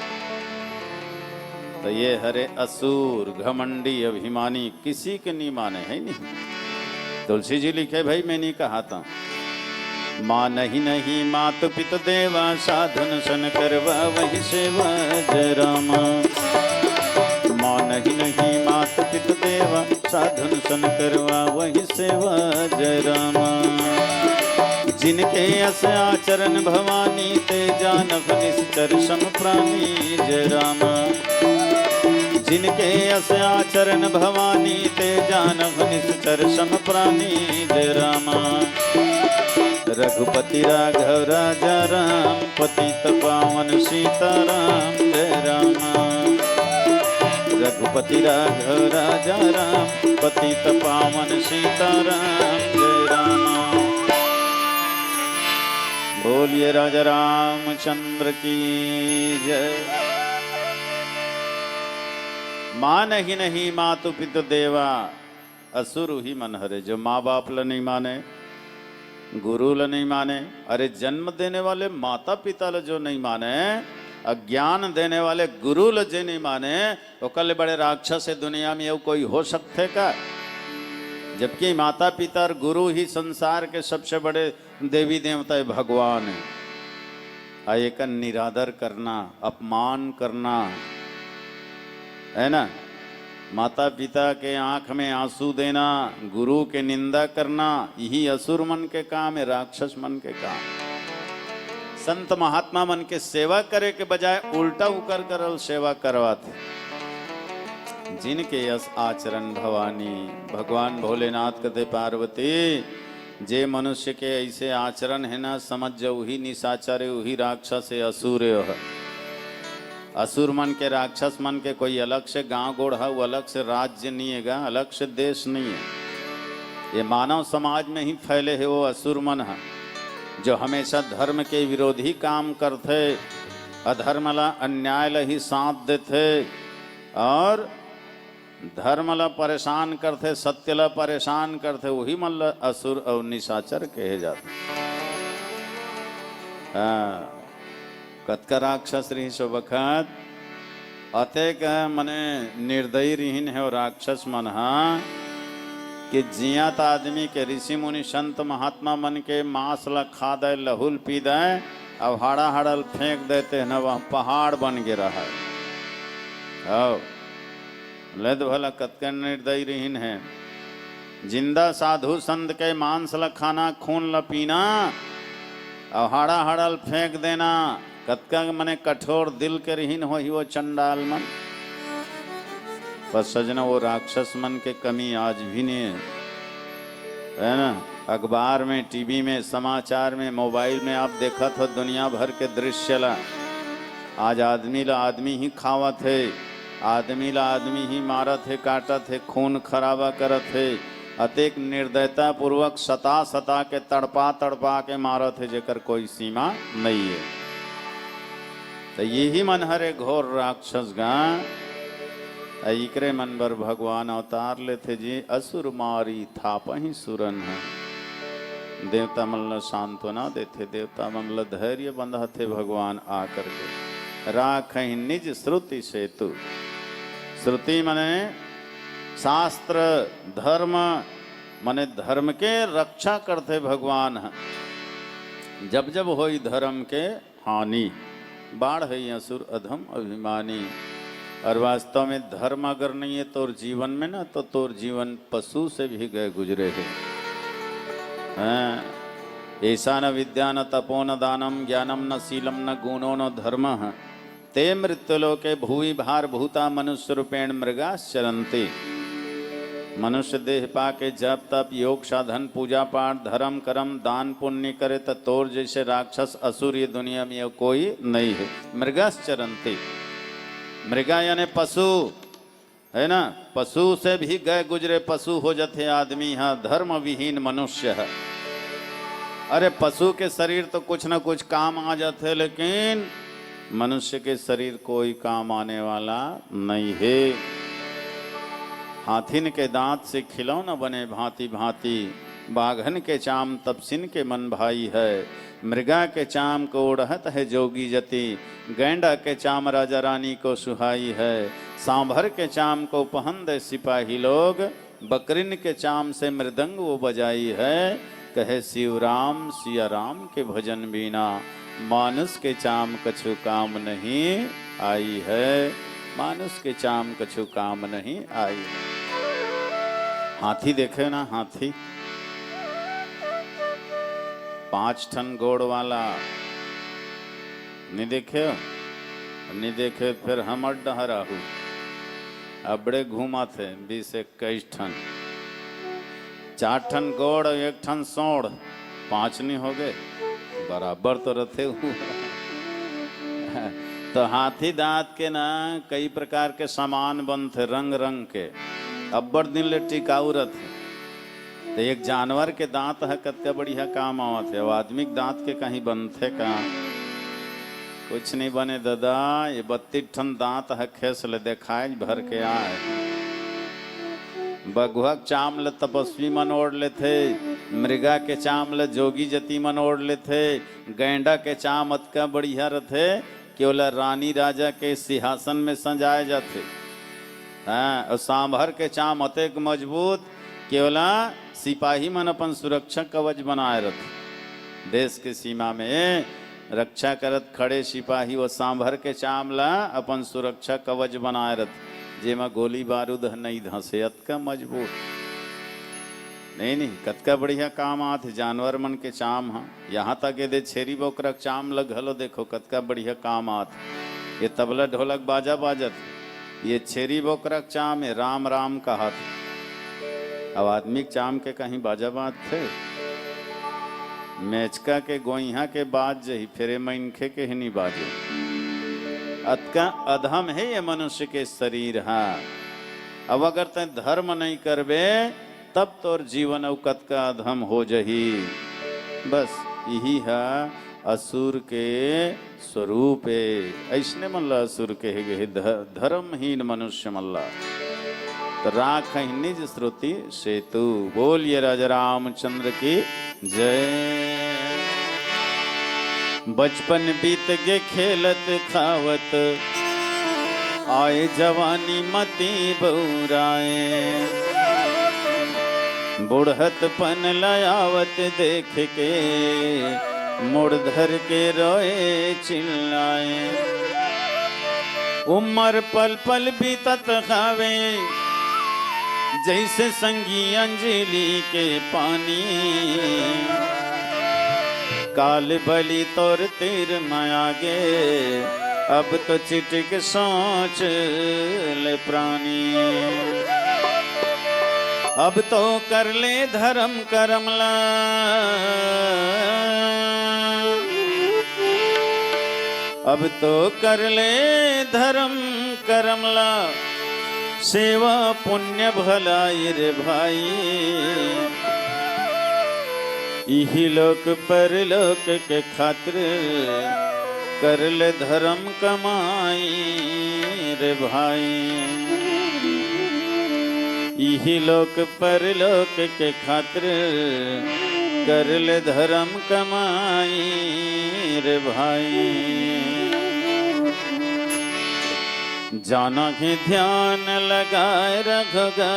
[SPEAKER 1] तो ये हरे असुर घमंडी अभिमानी किसी के नहीं माने है नहीं। तुलसी जी लिखे भाई मैं नहीं कहा था, मान ही नहीं मात पित देवा, साधन सन करवा वही सेवा जय रामा। मान ही नहीं मात पित देवा, साधन सन करवा वही सेवा जय रामा। जिनके अस आचरण भवानी, ते जानव निश्चर सम प्राणी जय रामा। जिनके अस आचरण भवानी, ते जानव निश्चर सम प्राणी जय रामा। रघुपति राघव राजा राम, पतित पावन सीताराम जय रामा। रघुपति राघव राजा राम, पतित पावन सीताराम जय रामा। बोलिए राजा रामचंद्र की जय। मान ही नहीं मातु पितु देवा, असुर ही मन हरे। जो माँ बाप ल नहीं माने, गुरु ल नहीं माने, अरे जन्म देने वाले माता पिता ल जो नहीं माने, अज्ञान देने वाले गुरु ल जे नहीं माने, तो कल बड़े राक्षस है दुनिया में ये कोई हो सकते का? जबकि माता पिता और गुरु ही संसार के सबसे बड़े देवी देवता भगवान है। आये का निरादर करना, अपमान करना है ना, माता पिता के आंख में आंसू देना, गुरु के निंदा करना, यही असुर मन के काम है, राक्षस मन के काम। संत महात्मा मन के सेवा करे के बजाय उल्टा उकर करल सेवा करवाते। जिनके यस आचरण भवानी, भगवान भोलेनाथ कहते पार्वती, जे मनुष्य के ऐसे आचरण है ना, समझ जाओ ही निशाचर है, वही राक्षस है, असुर है। असुर मन के, राक्षस मन के कोई अलग से गांव गोड़ है, वो अलग से राज्य नहीं है, अलग से देश नहीं है। ये मानव समाज में ही फैले है वो असुर मन है, जो हमेशा धर्म के विरोधी काम करते, अधर्म ला अन्याय ला ही साथ देते, और धर्म ला परेशान करते, सत्य ला परेशान करते, वही मन ला असुर और निशाचर कहे जाते। हाँ, कतका राक्षस रही सो बखत अतेक मने निर्दयी रहीन है और राक्षस मन हा, कि जियात आदमी के ऋषि मुनि संत महात्मा मन के मांस ला खा दे, लहुल पी दे, अब हाड़ा हाड़ल फेंक देते हैं ना, वह पहाड़ बन गिरा है। लद भला कतका निर्दयी रहीन है। जिंदा साधु संत के मांस ला खाना, खून ला पीना, और हाड़ा हाड़ल फेंक देना, कतका मने कठोर दिल के रहीन हो ही वो चंडाल मन। पर सजना वो राक्षस मन के कमी आज भी नहीं है ना। अखबार में, टीवी में, समाचार में, मोबाइल में आप देखा था दुनिया भर के दृश्य ला। आज आदमी ला आदमी ही खावत है, आदमी ला आदमी ही मारत है, काटत है, खून खराबा करत है, अतेक निर्दयता पूर्वक सता सता के तड़पा तड़पा के मारत है, जेकर कोई सीमा नहीं है। तो यही मन हरे घोर राक्षस गा, इकरे मन बर भगवान अवतार लेते जी, असुर मारी थापहि सुरन है। देवता मन ला सांत्वना देते, देवता मन ला धैर्य बंधाते भगवान आकर के। राखहि निज श्रुति सेतु, श्रुति मने शास्त्र, धर्म मने धर्म के रक्षा करते भगवान है। जब जब होई धर्म के हानि, बाढ़ है असुर अधम अभिमानी। और वास्तव में धर्म अगर नहीं है तोर जीवन में ना, तो तोर जीवन पशु से भी गए गुजरे है। ऐसा न विद्या न तपो न दानम, ज्ञानम न शीलम न गुणो न धर्म, ते मृत्युलोके भूमि भार भूता मनुष्य रूपेण मृगाश्चरन्ति। मनुष्य देह पाके जप तप योग साधन पूजा पाठ धर्म कर्म दान पुण्य करे, तो तोर जैसे राक्षस असुर ये दुनिया में कोई नहीं है। मृगाश्चरन्ति, मृगा यानी पशु है ना। पशु से भी गए गुजरे पशु हो जाते आदमी, हाँ धर्म विहीन मनुष्य है। अरे पशु के शरीर तो कुछ ना कुछ काम आ जाते, लेकिन मनुष्य के शरीर कोई काम आने वाला नहीं है। हाथिन के दांत से खिलौना बने भांति भांति, बाघन के चाम तपसिन के मन भाई है। मृगा के चाम को ओढ़त है जोगी जति, गैंडा के चाम राजा रानी को सुहाई है। सांभर के चाम को पहन दे सिपाही लोग, बकरिन के चाम से मृदंग वो बजाई है। कहे शिव राम सिया राम के भजन बिना, मानुष के चाम कछु काम नहीं आई है। मानुष के चाम कछु काम नहीं आई। हाथी देखे ना, हाथी 5 टन गोड़ वाला, नहीं देखे? नहीं देखे फिर हम डहराहू अबड़े घूमा थे 20-21 टन, 4 टन गोड़ 1 टन सोड़, 5 नहीं हो गए, बराबर तो रहते हुए। तो हाथी दांत के ना कई प्रकार के सामान बनते, रंग रंग के, अब्बर दिन ले टिकाऊ रहते। तो एक जानवर के दांत है कत्ते बढ़िया काम आवत है, आदमी के दांत के कहीं बनते का कुछ नहीं बने दादा। ये 32 टन दांत है, खेस ले देखाए भर के आए। बगुआ चाम ले तपस्वी मन ओढ़ लेते, मृगा के चाम ले जोगी जति मन ओढ़ लेते, गैंडा के चाम अतका बढ़िया रहते केवल रानी राजा के सिंहासन में सजाए जाते। हाँ, और सांभर के चाम अतेक मजबूत केवल सिपाही मन अपन सुरक्षा कवच बनाए रहते। देश के सीमा में रक्षा करत खड़े सिपाही वो सांभर के चाम ला अपन सुरक्षा कवच बनाए रहते, जेमा गोली बारूद नहीं धंसे, अतका मजबूत। नहीं कतका बढ़िया काम आते जानवर मन के चाम। हाँ, यहाँ तक ये दे छेरी बोकरा चाम लग हलो, देखो कतका बढ़िया काम आते। ये तबला ढोलक बाजा बाजत, ये छेरी बोकरा चाम है, राम राम कहा था। अब आदमी चाम के कहीं बाजा बाज थे, मेचका के गोइहा के बाज जही, फिर मनखे के ही नहीं बाजे। अतका अधम है ये मनुष्य के शरीर। हाँ, अब अगर तय धर्म नहीं करबे तब तोर जीवन अवकत का अधम हो जही। बस यही है असुर के स्वरूप है। ऐसने मल्ला असुर के धर्महीन मनुष्य मल्ला। तो राख निज श्रुति सेतु। बोलिए राजा रामचंद्र की जय। बचपन बीत के खेलत खावत, आए जवानी मती बउराए। बुढ़त पन लयावत देख के, मुड़ धर के रोए चिल्लाए। उम्र पल पल बीतत खावे, जैसे संगी अंजलि के पानी। काल बलि तोर तीर मायागे, अब तो चिटिक सोच ले प्राणी। अब तो कर ले धर्म करमला, अब तो कर ले धर्म करमला। सेवा पुण्य भलाई रे भाई, इही लोक परलोक के खातिर कर ले धर्म कमाई रे भाई। इही लोक परलोक के खातिर कर ले धर्म कमाई रे भाई। जाना के ध्यान लगाए रखोगा,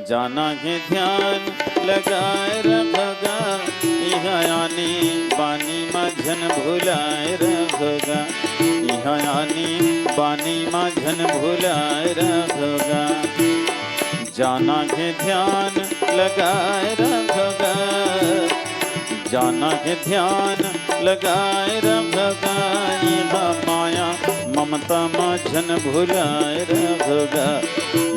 [SPEAKER 1] जाना के ध्यान लगाए रखोगा। यहाँ आनी बानी माझन भुलाए रखोगा, यहाँ आनी बानी माझन भुलाए रखोगा। जाना के ध्यान लगाए रखोगा, जाना के ध्यान लगाए रखोगा। यहाँ माया ममता माझन भुलाए रखोगा,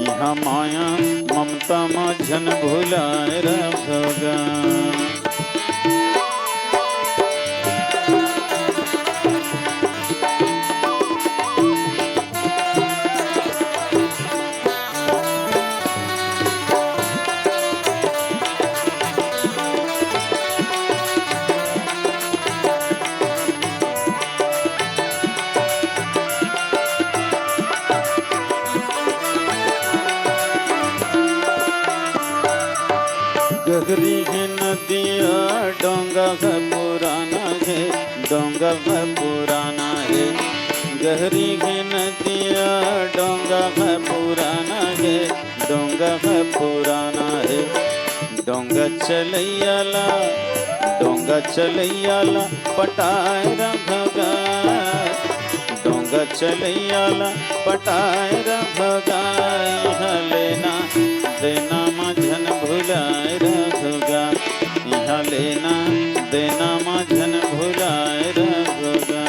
[SPEAKER 1] यहाँ माया ममता माझन भुलाए रखोगा। गहरी है नदिया डोंगा है पुराना है, डोंगा है पुराना है। गहरी है नदिया डोंगा है पुराना है, डोंगा है पुराना है। डोंगा चलैयाला, डोंगा चलैयाला पटाए रखगा, डोंगा चलैयाला पटाए रखगा। यहाँ लेना देना माझन भुलाए रखगा, यहाँ लेना देना माझन भुलाए रखगा।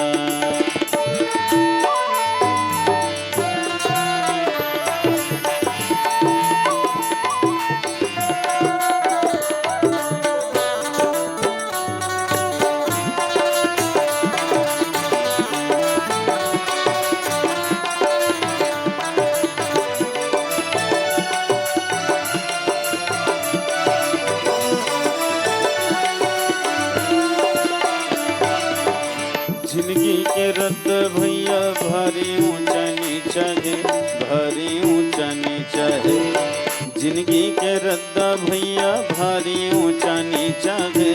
[SPEAKER 1] जिंदगी के रद्द भैया भारी ऊंचा नीचा है, भारी ऊंचा नीचा है। जिंदगी के रद्द भैया भारी ऊंचा नीचा है,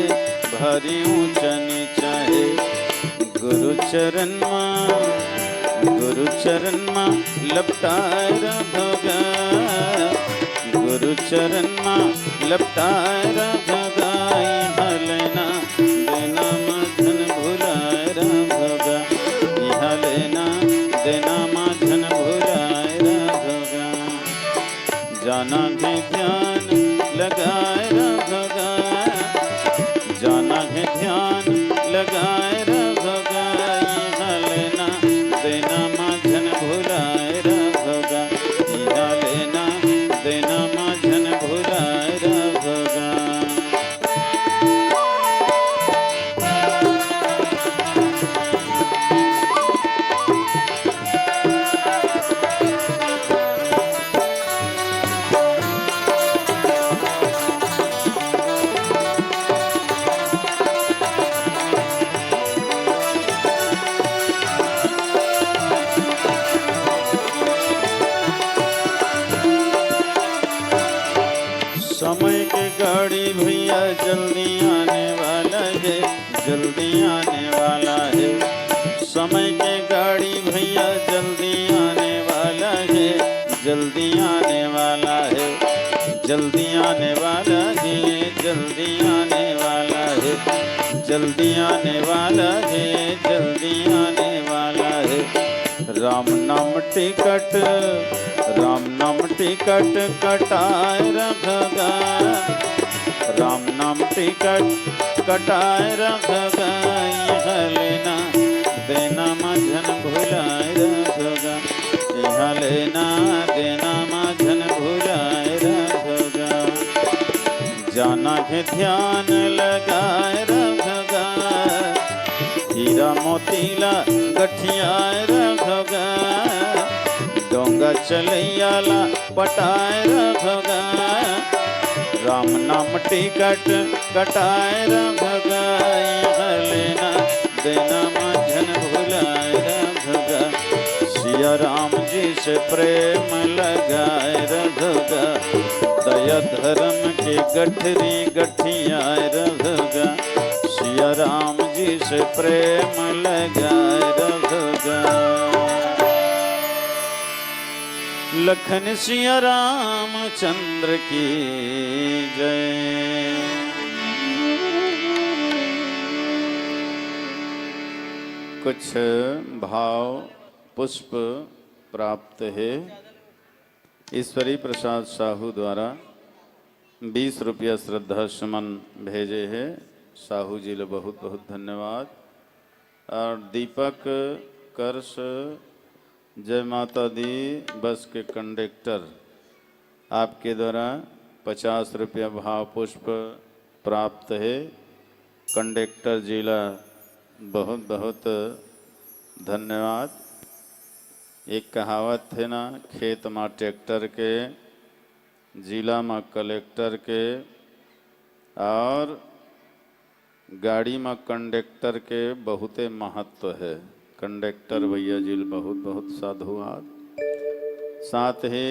[SPEAKER 1] भारी ऊंचा नीचा है। गुरु चरण मां लपटाए रखगा, गुरु चरण मां लपटाए रखगा। यहाँ लेना देना माझन भुलाए रखगा, यहाँ लेना देना माझन भुलाए रखगा। जाना है ध्यान लगाए रखगा, जाना है ध्यान लगाए रखगा। यहाँ लेना देना माझन भुलाए रखगा, यहाँ लेना देना माझन भुलाए रखगा। समय के गाड़ी भैया जल्दी आने वाला है, जल्दी आने वाला है। समय के गाड़ी भैया जल्दी आने वाला है, जल्दी आने वाला है। जल्दी आने वाला है, जल्दी आने वाला है। जल्दी आने वाला है, जल्दी आने वाला है। राम नाम टिकट, राम नाम टिकट कटाए रखगा, राम नाम टिकट कटाए रखगा। यहाँ लेना देना माझन भुलाए रखगा, यहाँ लेना देना माझन भुलाए रखगा। जाना है ध्यान लगाए रखगा, हीरा मोतीला गठियाए रखगा। डोंगा चलैयाला पटाए रखगा, राम नाम टिकट कटाए रखगा। यहाँ लेना देना माझन भुलाए रखगा, सिया राम जी से प्रेम लगाए रखगा। दया धर्म के गठरी गठियाए रखगा, सिया राम जी से प्रेम लगाए रखगा। लखन सिया रामचंद्र की जय। कुछ भाव पुष्प प्राप्त है। ईश्वरी प्रसाद साहू द्वारा 20 रुपया श्रद्धा सुमन भेजे हैं। साहू जी ले बहुत बहुत धन्यवाद। और दीपक कर्ष जय माता दी बस के कंडक्टर आपके द्वारा 50 रुपया भाव पुष्प प्राप्त है। कंडक्टर जिला बहुत बहुत धन्यवाद। एक कहावत है ना, खेत में ट्रैक्टर के, जिला में कलेक्टर के और गाड़ी में कंडक्टर के बहुते महत्व है। कंडक्टर भैया जी बहुत बहुत साधुवाद। साथ ही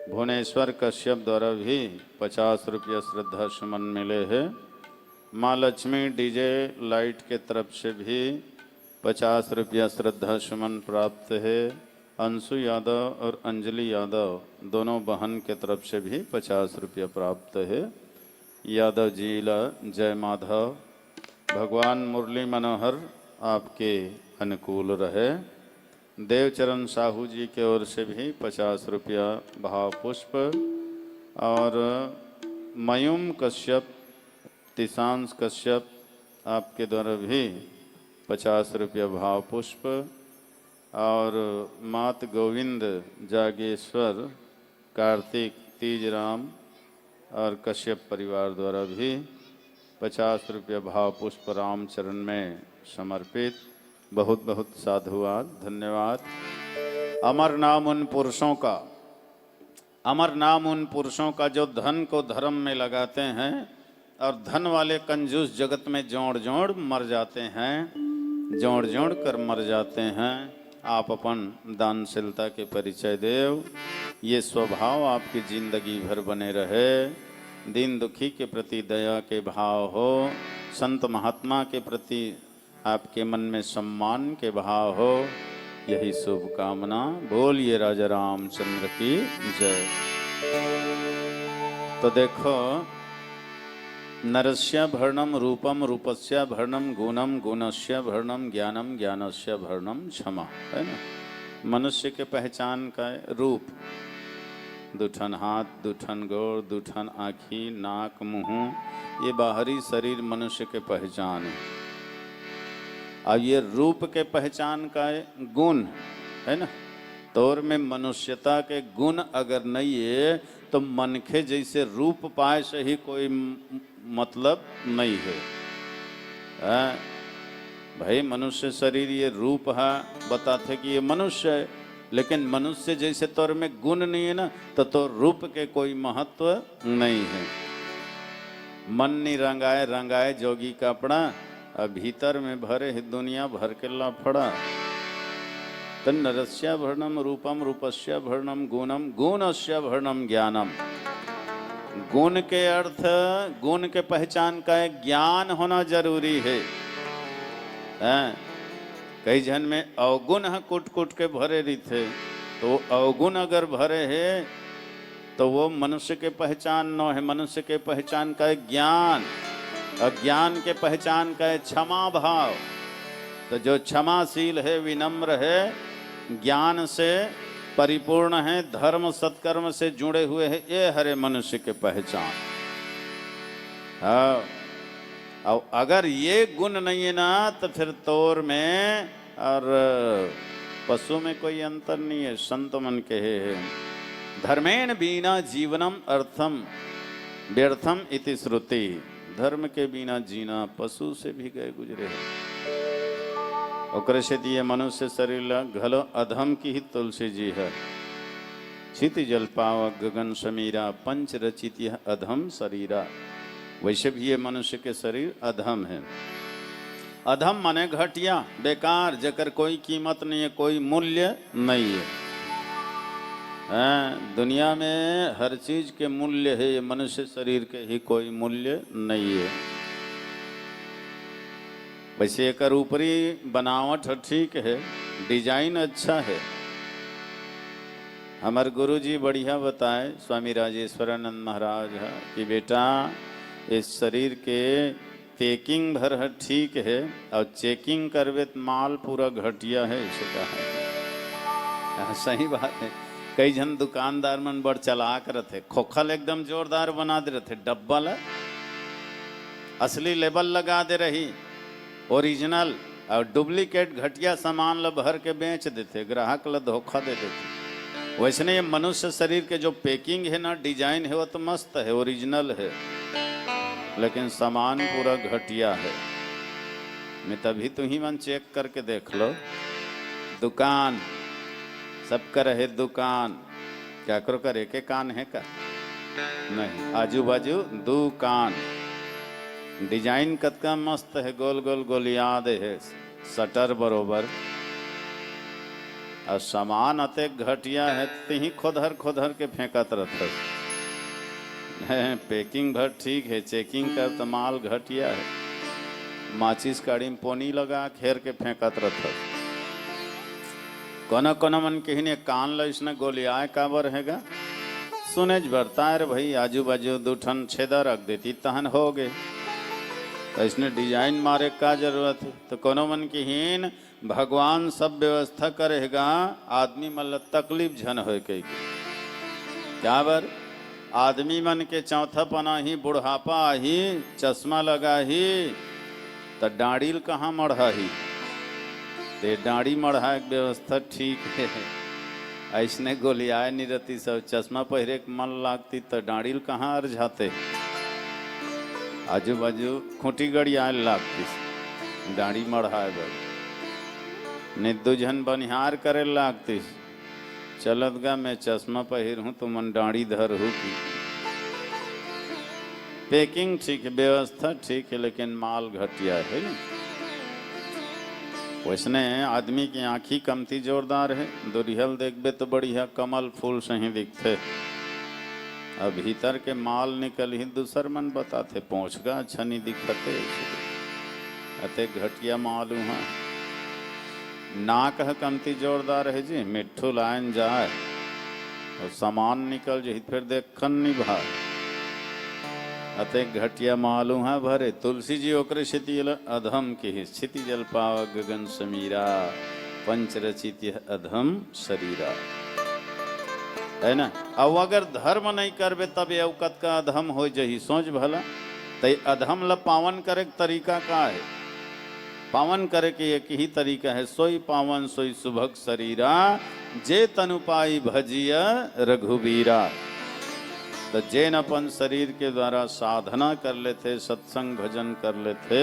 [SPEAKER 1] भुवनेश्वर कश्यप द्वारा भी 50 रुपया श्रद्धा सुमन मिले हैं। माँ लक्ष्मी डीजे लाइट के तरफ से भी 50 रुपया श्रद्धा सुमन प्राप्त है। अंशु यादव और अंजलि यादव दोनों बहन के तरफ से भी 50 रुपया प्राप्त है। यादव जिला जय माधव, भगवान मुरली मनोहर आपके अनुकूल रहे। देवचरण साहू जी के ओर से भी 50 रुपया भाव पुष्प और मयूम कश्यप, तिशांश कश्यप आपके द्वारा भी 50 रुपया भाव पुष्प और मात गोविंद जागेश्वर, कार्तिक, तीजराम और कश्यप परिवार द्वारा भी 50 रुपया भाव पुष्प रामचरण में समर्पित। बहुत बहुत साधुवाद, धन्यवाद। अमर नाम उन पुरुषों का, अमर नाम उन पुरुषों का जो धन को धर्म में लगाते हैं और धन वाले कंजूस जगत में जोड़ जोड़ मर जाते हैं, जोड़ जोड़ कर मर जाते हैं। आप अपन दानशीलता के परिचय देव, ये स्वभाव आपकी जिंदगी भर बने रहे। दीन दुखी के प्रति दया के भाव हो, संत महात्मा के प्रति आपके मन में सम्मान के भाव हो, यही शुभकामना। बोलिए राजा रामचंद्र की जय। तो देखो, नरस्य भरणम रूपम, रूपस्य भरणम गुणम, गुणस्य भरणम ज्ञानम, ज्ञानस्य भरणम क्षमा, है ना। मनुष्य के पहचान का रूप, दुठन हाथ, दुठन गोड़, दुठन आँखी, नाक, मुँह, ये बाहरी शरीर मनुष्य के पहचान है। अब ये रूप के पहचान का गुण है ना। तौर में मनुष्यता के गुण अगर नहीं है तो मनखे जैसे रूप पाए से ही कोई मतलब नहीं है। भाई मनुष्य शरीर ये रूप है, बताते कि ये मनुष्य है, लेकिन मनुष्य जैसे तौर में गुण नहीं है ना, तो रूप के कोई महत्व नहीं है। मन नहीं रंगाए रंगाए जोगी का अपना, अब भीतर में भरे है दुनिया भर के लाफड़ा। तो नरस्य भरणम रूपम, रूपस्य भरणम गुणम, गुणस्य भरणम ज्ञानम। गुण के अर्थ, गुण के पहचान का है ज्ञान होना जरूरी है। कई जन में अवगुण है, कुट कुट के भरे रही थे, तो अवगुण अगर भरे है तो वो मनुष्य के पहचान न है। मनुष्य के पहचान का है ज्ञान, और ज्ञान के पहचान का है क्षमा भाव। तो जो क्षमाशील है, विनम्र है, ज्ञान से परिपूर्ण है, धर्म सत्कर्म से जुड़े हुए हैं, ये हरे मनुष्य के पहचान। हाँ, और अगर ये गुण नहीं है ना तो फिर तौर में और पशु में कोई अंतर नहीं है। संत मन कहे है, धर्मेण बिना जीवनम अर्थम व्यर्थम इति श्रुति। धर्म के बिना जीना पशु से भी गए गुजरे हैं। और ये मनुष्य शरीर घलो अधम की ही तुलसी जी है। क्षिति जल पावक गगन समीरा, पंच रचित यह अधम शरीरा। वैसे भी ये मनुष्य के शरीर अधम है। अधम माने घटिया, बेकार, जकर कोई कीमत नहीं है, कोई मूल्य नहीं है। दुनिया में हर चीज के मूल्य है, ये मनुष्य शरीर के ही कोई मूल्य नहीं है। वैसे एक ऊपरी बनावट ठीक है, डिजाइन अच्छा है। हमारे गुरुजी बढ़िया बताए, स्वामी राजेश्वरानंद महाराज है, कि बेटा इस शरीर के पैकिंग भर है ठीक है, और चेकिंग करवे तो माल पूरा घटिया है, इसे कहा। सही बात है। कई जन दुकानदार मन बड़ चला कर थे, खोखल एकदम जोरदार बना दे रहे थे, डब्बा ला असली लेबल लगा दे रही, ओरिजिनल, और डुप्लीकेट घटिया सामान ला भर के बेच देते, ग्राहक ला धोखा दे देते। वैसे ये मनुष्य शरीर के जो पैकिंग है ना, डिजाइन है, वो तो मस्त है, ओरिजिनल है, लेकिन सामान पूरा घटिया है। मैं तभी तो ही मन चेक करके देख लो। दुकान सबका रहे दुकान, क्या करो कर एक कान है का नहीं, आजू बाजू दुकान। डिजाइन कतका मस्त है, गोल गोल गोलियाद है, शटर बरोबर, और सामान अते घटिया है ही खोदर खोदर के फेंकत रहत है। पैकिंग भर ठीक है, चेकिंग कर तो माल घटिया है। माचिस काड़ी में पोनी लगा खेर के फेंकत रहत। कोना कोना मन के हिने कान ल इसने गोलियाए काबर हैगा सुनेज भरता है भाई, आजू बाजू दो ठन छेदा रख देती तहन हो गए। तो इसने डिजाइन मारे का जरूरत है। तो कोनो मन की हीन भगवान सब व्यवस्था करेगा, आदमी मतलब तकलीफ झन हो के क्या बर आदमी मन के चौथा पना ही बुढ़ापा ही चश्मा लगा ही तो डाड़ील कहाँ मढ़ा ही ते डाड़ी मढ़ा एक व्यवस्था ठीक है। ऐसने गोलियाए नहीं रहती सब, चश्मा पहरे के मन लागती तो डाड़ील कहाँ अर जाते, आजू बाजू खूंटी गड़ियाए लागती डाड़ी मढ़ाए बर निदू झन बनिहार करे लागती चलत गा मैं चश्मा पहिर हूँ तो मन डाड़ी धर हूँ की। पैकिंग ठीक है, व्यवस्था ठीक है, लेकिन माल घटिया है ना। वैसने आदमी की आँखी कमती जोरदार है, दुरिहल देखबे तो बढ़िया कमल फूल सही दिखते, अब भीतर के माल निकल ही दूसर मन बताते पहुँच गा अच्छा नहीं दिखते अते घटिया माल वहाँ। नाक है कमती जोरदार है जी, मिट्ठू लाइन जाए और सामान निकल जाए फिर देखन नहीं भाई अते घटिया मालूम है भरे। तुलसी जी ओकरे क्षिति अधम की स्थिति जल पाव गगन समीरा पंच रचित अधम शरीरा है ना। अब अगर धर्म नहीं करबे तब अवकत का अधम हो जही सोच भला। तो अधम ल पावन करे तरीका का है, पावन करे के एक ही तरीका है, सोई पावन सोई सुभग शरीरा जे तनुपाई भजिया रघुबीरा। तो जैन अपन शरीर के द्वारा साधना कर लेते, सत्संग भजन कर लेते,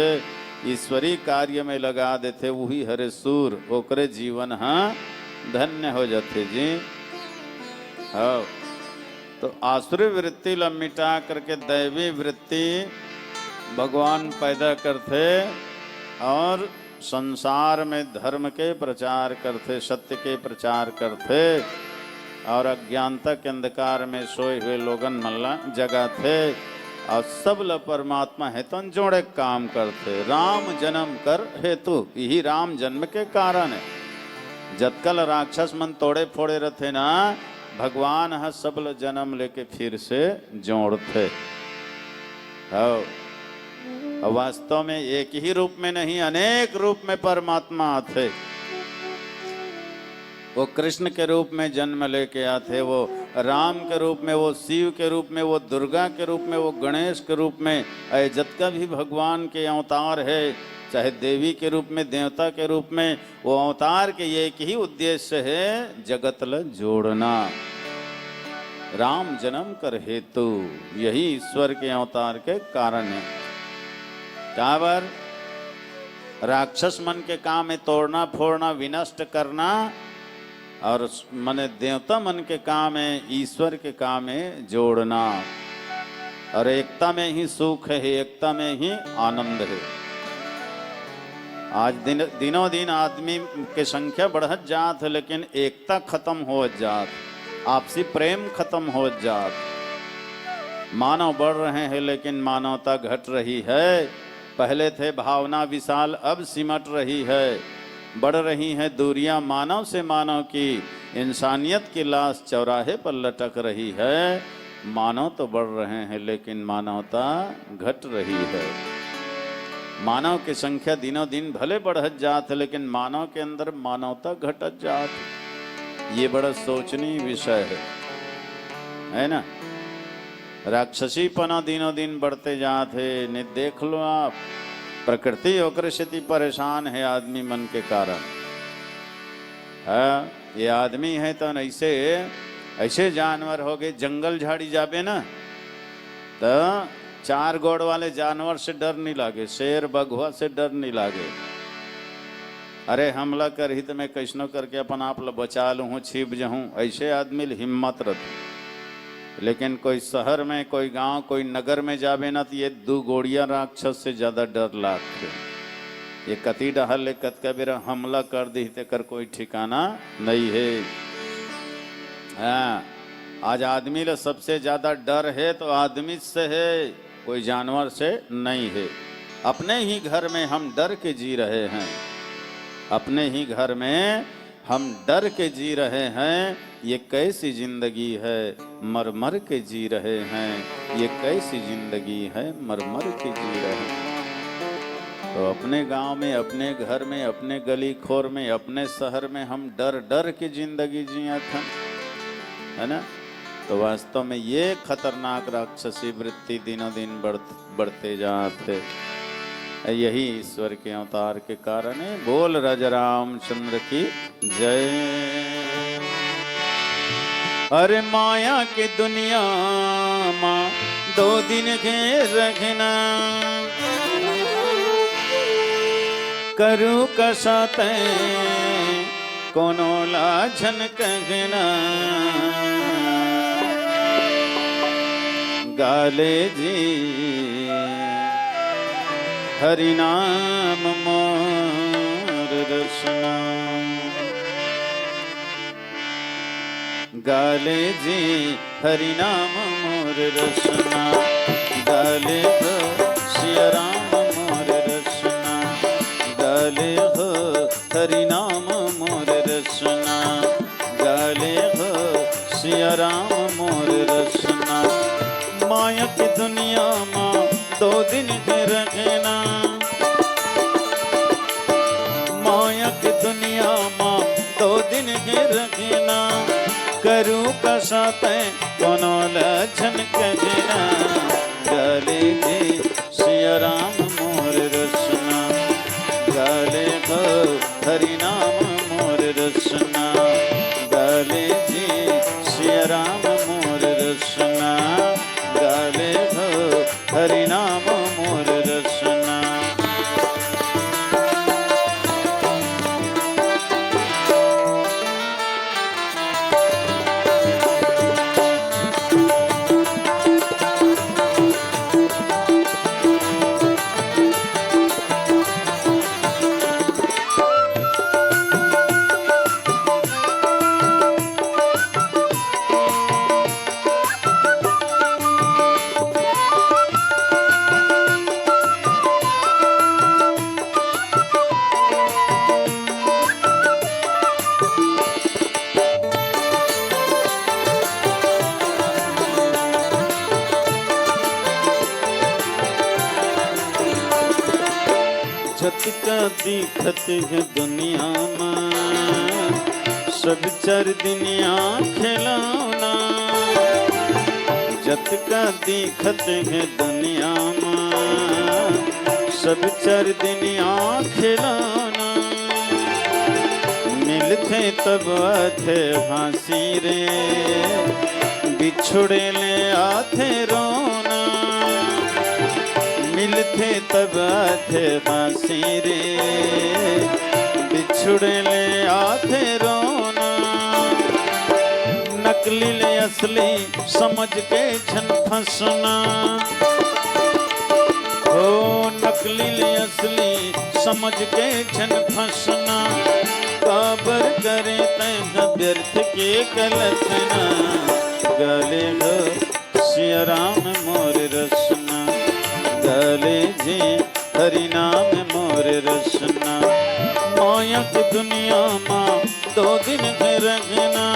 [SPEAKER 1] ईश्वरी कार्य में लगा देते, वही हरे सूर ओकरे जीवन हाँ धन्य हो जाते जी। हाँ तो आसुरी वृत्ति ल मिटा करके दैवी वृत्ति भगवान पैदा करते और संसार में धर्म के प्रचार करते, सत्य के प्रचार करते और अज्ञानता के अंधकार में सोए हुए लोगन मल्ला जगाते और सब ल परमात्मा हेतु जोड़े काम करते। राम जन्म कर हेतु, यही राम जन्म के कारण है। जतकल राक्षस मन तोड़े फोड़े रहते ना, भगवान है सब ल जन्म लेके फिर से जोड़ते। वास्तव में एक ही रूप में नहीं अनेक रूप में परमात्मा आते। वो कृष्ण के रूप में जन्म लेके आते, वो राम के रूप में, वो शिव के रूप में, वो दुर्गा के रूप में, वो गणेश के रूप में, जितना भी भगवान के अवतार है, चाहे देवी के रूप में, देवता के रूप में, वो अवतार के एक ही उद्देश्य है जगत ल जोड़ना। राम जन्म कर हेतु, यही ईश्वर के अवतार के कारण है। काबर राक्षस मन के काम है तोड़ना फोड़ना विनष्ट करना, और मने देवता मन के काम है ईश्वर के काम है जोड़ना। और एकता में ही सुख है, एकता में ही आनंद है। आज दिनों दिन आदमी के संख्या बढ़त जात है, लेकिन एकता खत्म हो जात, आपसी प्रेम खत्म हो जात। मानव बढ़ रहे हैं लेकिन मानवता घट रही है। पहले थे भावना विशाल, अब सिमट रही है। बढ़ रही है दूरियां मानव से मानव की, इंसानियत की लाश चौराहे पर लटक रही है। मानव तो बढ़ रहे हैं लेकिन मानवता घट रही है। मानव की संख्या दिनों दिन भले बढ़त जात है, लेकिन मानव के अंदर मानवता घटत जात, ये बड़ा सोचनीय विषय है ना। राक्षसी पना दिनों दिन बढ़ते जाते, ने देख लो आप, प्रकृति होकर स्थिति परेशान है आदमी मन के कारण। ये आदमी है तो ऐसे ऐसे जानवर हो गए, जंगल झाड़ी जाबे ना तो चार गोड़ वाले जानवर से डर नहीं लागे, शेर बघुआ से डर नहीं लागे। अरे हमला कर ही तो मैं कैसनो करके अपन आप लो बचा लूँ, छिप जाऊँ, ऐसे आदमी हिम्मत रहती। लेकिन कोई शहर में, कोई गांव, कोई नगर में जाबे ना तो ये दो गोड़िया राक्षस से ज्यादा डर लागते। ये कति डहल कत का बेरा हमला कर दी तेकर कोई ठिकाना नहीं है। हाँ, आज आदमी ले सबसे ज्यादा डर है तो आदमी से है, कोई जानवर से नहीं है। अपने ही घर में हम डर के जी रहे हैं, अपने ही घर में हम डर के जी रहे हैं। ये कैसी जिंदगी है, मर मर के जी रहे हैं। ये कैसी जिंदगी है, मर मर के जी रहे हैं। तो अपने गांव में, अपने घर में, अपने गली खोर में, अपने शहर में हम डर डर के जिंदगी जिया था, है ना। तो वास्तव में ये खतरनाक राक्षसी वृत्ति दिनों दिन बढ़ते जाते। यही ईश्वर के अवतार के कारण है। बोल राजा रामचंद्र की जय। अरे माया की दुनिया माँ 2 दिन के रखना, करू कसाते कोनो लाजन कहना। गाले जी हरि नाम मोर रसना, गाले जी हरि नाम मोर रसना। गाले हो सिया राम मोर रसना, गाले हो हरि नाम मोर रसना। गाले हो सिया राम मोर रसना। माया की दुनिया माँ 2 दिन के रखना, माया की दुनिया माँ 2 दिन के रखना। करू कसाते कोनो लक्षण कहना। गाले जी सिया राम मोर रसना, गाले हो हरि नाम मोर रसना। गाले जी सिया राम मोर रसना, गाले हो हरि नाम मोर रसना। झटका दिखत है दुनिया में, सब 4 दुनिया खिलौना। झटका दिखत है दुनिया में, सब 4 दुनिया खिलौना। मिलते तब आते हंसी रे, बिछुड़े ले आते रोना। मिलते तब आते हंसी रे, बिछुड़े ले आते रोना। नकली ले असली समझ के छन फंसना, ओ नकली ले असली समझ के छन फंसना। काबर करे तैं व्यर्थ के कलतना। गले हो सिया राम मोर रसना, गले जी हरि नाम मोर रसना। माया की दुनिया माँ 2 दिन के रखना,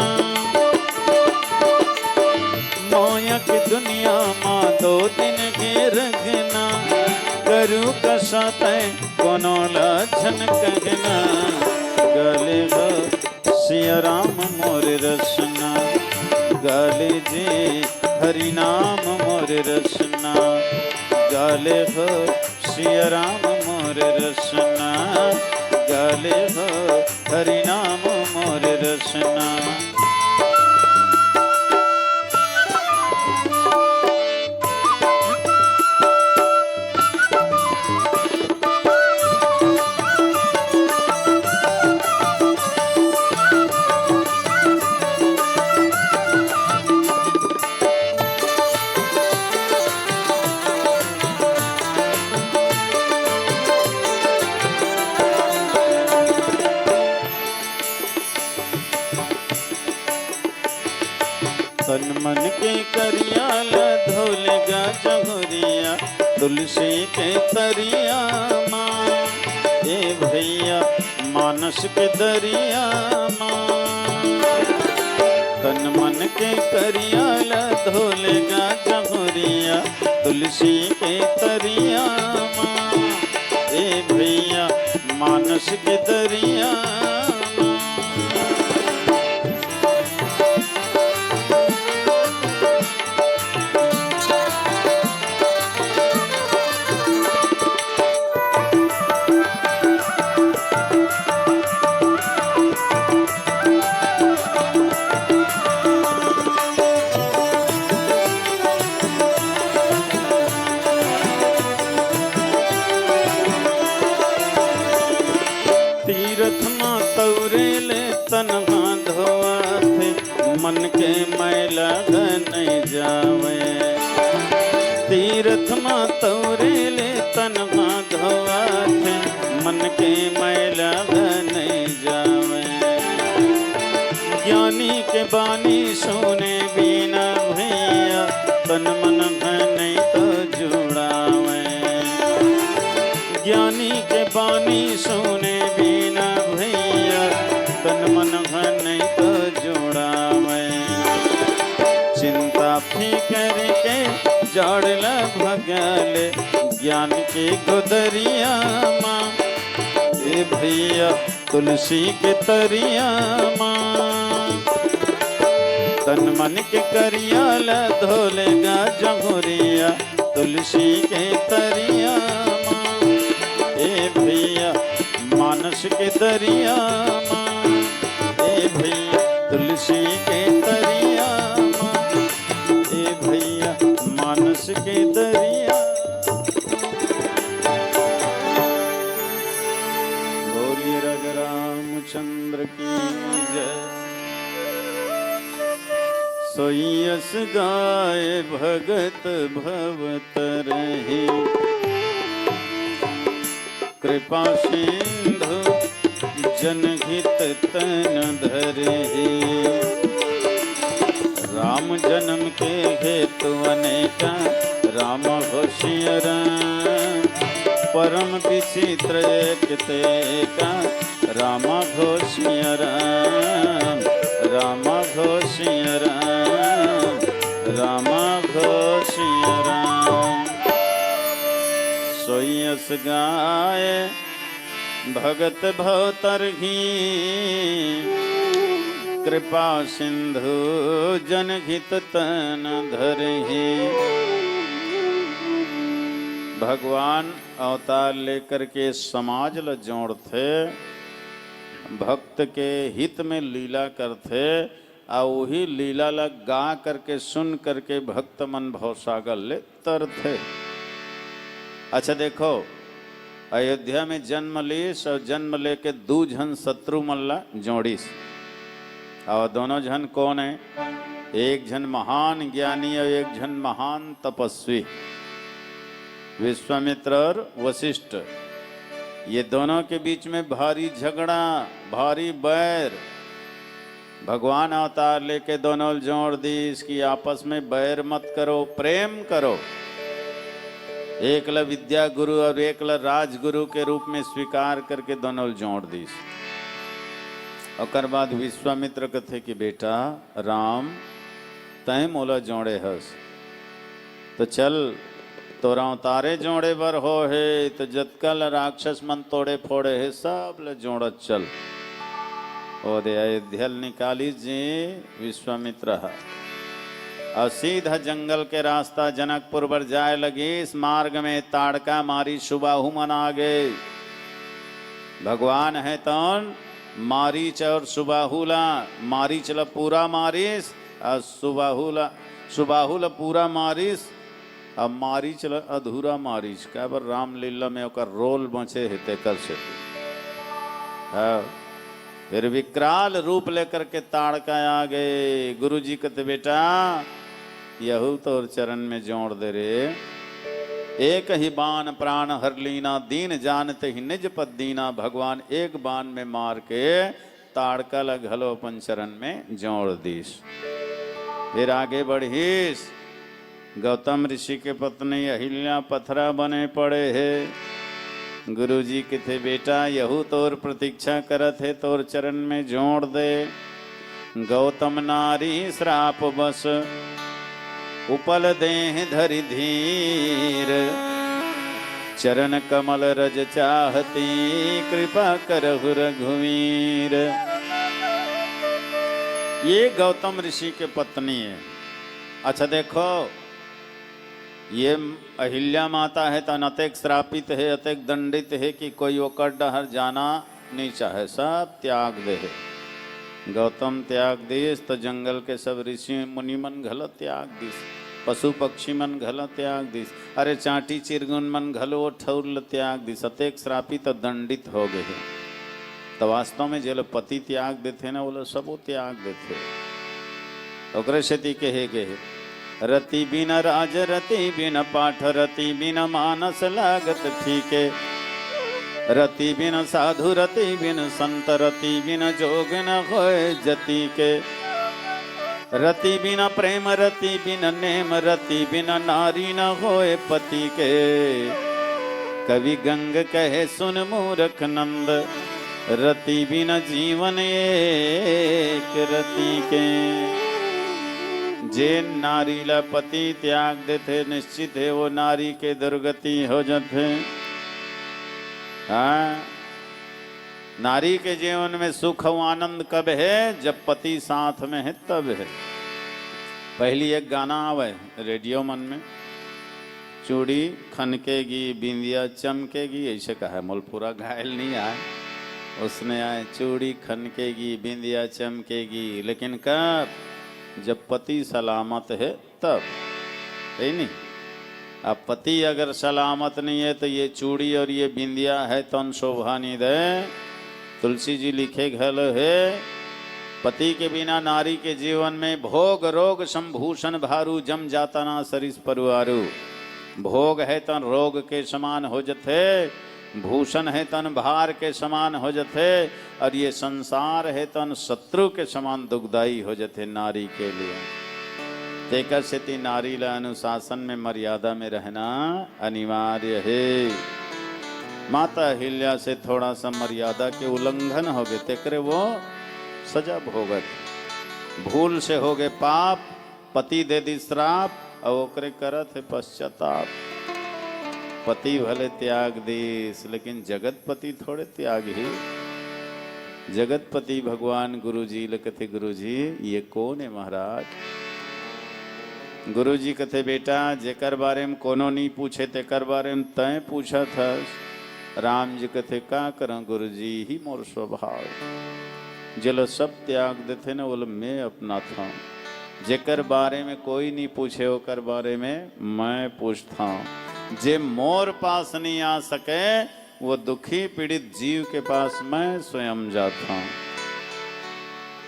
[SPEAKER 1] माया की दुनिया माँ 2 दिन के रखना। करू कसाते कोनो लक्षण कहना। गले हो सिया राम मोर रसना, गले जी हरि नाम मोर रसना। गाले हो सिया राम मोर रसना, गाले हो हरि नाम मोर रसना। तुलसी के तरिया माँ, ए भैया मानस के दरिया माँ, तन मन के करिया धोलेगा जमुरिया, तुलसी के तरिया माँ, ए भैया मानस के दरिया माँ। तीरथ माँ तौरेले तनहा धोआथे, मन के मैला नहीं जावे। तीरथ माँ तौरेले तनहा धोआथे, मन के मैला नहीं जावे। ज्ञानी के बानी सुने बिना भैया, तन मन नहीं तो जुड़ावे। ज्ञानी के बानी सुने बिना भैया, तन मन नहीं तो जुड़ावे। चिंता फिकर के जड़ला भगले, ज्ञान के गोदरिया माँ, ए भैया तुलसी के तरिया माँ, तन मन के करिया धोलेगा जमुरिया, तुलसी के तरिया माँ, ए भैया मानस के दरिया माँ, ए भैया तुलसी के तरिया माँ, ए भैया मानस के दरिया। बोलिए राजा रामचंद्र की जय। सोयस गाय भगत भवतरहि, कृपा सिंधु जनहित तन धरहि। राम जन्म के हेतु अनेका, राम होशियर परम विचित्र एक तेका, राम होशियर राम होशियर राम होशियर। सोयस गाय भगत भवतरहि, कृपा सिंधु जनहित तन धरहि। भगवान अवतार लेकर के समाज ल जोड़थे, भक्त के हित में लीला करथे, आ वही लीला ला गा करके सुन करके भक्त मन भवसागर ले तरथे। अच्छा देखो, अयोध्या में जन्म लीस और जन्म लेके दू झन शत्रु मल्ला जोड़ीस, और दोनों झन कौन है? एक झन महान ज्ञानी और एक झन महान तपस्वी, विश्वामित्र और वशिष्ठ। ये दोनों के बीच में भारी झगड़ा, भारी बैर। भगवान अवतार लेके दोनों जोड़ दी इसकी, आपस में बैर मत करो, प्रेम करो। एक ल विद्या गुरु और एक ल राजगुरु के रूप में स्वीकार करके दोनों जोड़ दी। और बाद विश्वामित्र कथे कि बेटा राम तय मोला जोड़े हस, तो चल तोरा तारे जोड़े बर हो है, तो जतकल राक्षस मन तोड़े फोड़े है सब ल जोड़त चल। ओ दे अयोध्या निकाली जी विश्वामित्र। और सीधा जंगल के रास्ता जनकपुर पर जाए लगी। इस मार्ग में ताड़का मारी सुबाहु मन आ गए। भगवान है तौन मारीच और सुबाहुला, मारीच ला पूरा मारिस और सुबाहुला पूरा मारिस, अब मारीच ला अधूरा मारिच। क्या बर रामलीला में ओकर रोल बचे है कर से। फिर विकराल रूप लेकर के ताड़का आ गए। गुरुजी कहते बेटा यहू तो चरण में जोड़ दे रे, एक ही बाण प्राण हर लीना, दीन जानते ही निज पद दीना। भगवान एक बाण में मार के ताड़का घलो अपन चरण में जोड़ दीस। फिर आगे बढ़ीस। गौतम ऋषि के पत्नी अहिल्या पथरा बने पड़े है। गुरुजी किथे बेटा यहू तोर प्रतीक्षा करत है, तोर चरण में जोड़ दे। गौतम नारी श्राप बस उपल देह धरि धीर, चरण कमल रज चाहती कृपा करहु रघुवीर। ये गौतम ऋषि के पत्नी है। अच्छा देखो, ये अहिल्या माता है तो अनेक श्रापित है, अतेक दंडित है कि कोई ओकर डहर जाना नहीं चाहे, सब त्याग दे है। गौतम त्याग दिस तो जंगल के सब ऋषि मुनि मन घलो त्याग दिस, पशु पक्षी मन घलो त्याग दिस, अरे चाटी चिरगुन मन घलो ठौर त्याग दिस, अतेक श्रापित दंडित हो गए है। तो वास्तव में जो पति त्याग देते ना वो लोग सब त्याग देते। ओकरे सेती कहे गए, रति बिन राज रति बिन पाठ रति बिन मानस लागत फीके, रति बिन साधु रति बिन संत रति बिन जोग न होए जति के, रति बिन प्रेम रति बिन नेम रति बिन नारी न होए पति के। कवि गंग कहे सुन मूर्ख नंद, रति बिन जीवन एक रति के। जे नारी ला पति त्याग देते निश्चित है वो नारी के दुर्गति हो जाते। हाँ, नारी के जीवन में सुख और आनंद कब है? जब पति साथ में है तब है। पहली एक गाना आवे रेडियो मन में, चूड़ी खनकेगी बिंदिया चमकेगी, ऐसे कहा, मोल पूरा घायल नहीं आए, उसने आए चूड़ी खनकेगी बिंदिया चमकेगी, लेकिन कब? जब पति सलामत है तब, है नहीं। अब पति अगर सलामत नहीं है तो ये चूड़ी और ये बिंदिया है तो शोभा नहीं दे। तुलसी जी लिखे घल है, पति के बिना नारी के जीवन में भोग रोग संभूषण भारू, जम जाता ना सरिस परवारू। भोग है तन रोग के समान हो जथे, भूषण है तन भार के समान हो जथे, और ये संसार है तन शत्रु के समान दुखदाई हो जथे नारी के लिए। तेकर से नारी ला अनुशासन में मर्यादा में रहना अनिवार्य है। माता अहिल्या से थोड़ा सा मर्यादा के उल्लंघन हो गए, तेकरे वो सजा भोगत। भूल से हो गए पाप, पति दे दी श्राप, और ओकरे करत है पश्चाताप। पति भले त्याग दीस, लेकिन जगतपति थोड़े त्याग ही। जगतपति भगवान गुरुजी लकथे, गुरुजी ये कौन है महाराज? गुरुजी कथे बेटा जेकर बारे में कोनो नहीं पूछे तेकर बारे में तय पूछा था। राम जी कथे का करा गुरुजी ही मोर स्वभाव। जलो सब त्याग देते ना बोलो मैं अपना था। जेकर बारे में कोई नहीं पूछे ओकर बारे में मैं पूछता हूँ। जे मोर पास नहीं आ सके वो दुखी पीड़ित जीव के पास मैं स्वयं जाता हूँ।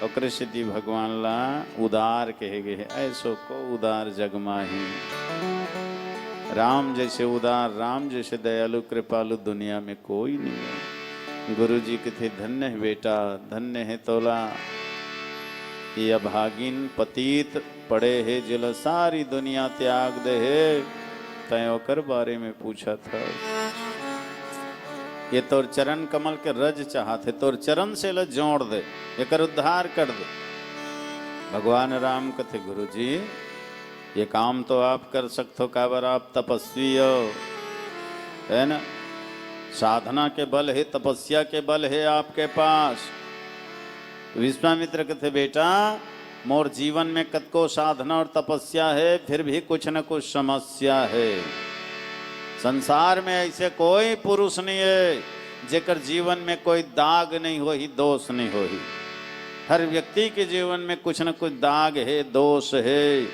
[SPEAKER 1] और सिद्धि भगवान ला उदार कहे गए, ऐसो को उदार जग माही। राम जैसे उदार, राम जैसे दयालु कृपालु दुनिया में कोई नहीं है। गुरु जी के थे धन्य है बेटा, धन्य है तोला। ये अभागिन पतित पड़े है जिल सारी दुनिया त्याग दे है। तय ओकर बारे में पूछा था। ये तोर चरण कमल के रज चाहते, तोर चरण से ल जोड़ दे, एकर उद्धार कर दे। भगवान राम कथे गुरु जी ये काम तो आप कर सकते हो, काबर आप तपस्वी हो, है ना। साधना के बल है, तपस्या के बल है आपके पास। विश्वामित्र कथे बेटा मोर जीवन में कतको साधना और तपस्या है, फिर भी कुछ न कुछ समस्या है। संसार में ऐसे कोई पुरुष नहीं है जेकर जीवन में कोई दाग नहीं हो ही, दोष नहीं हो ही। हर व्यक्ति के जीवन में कुछ न कुछ दाग है, दोष है।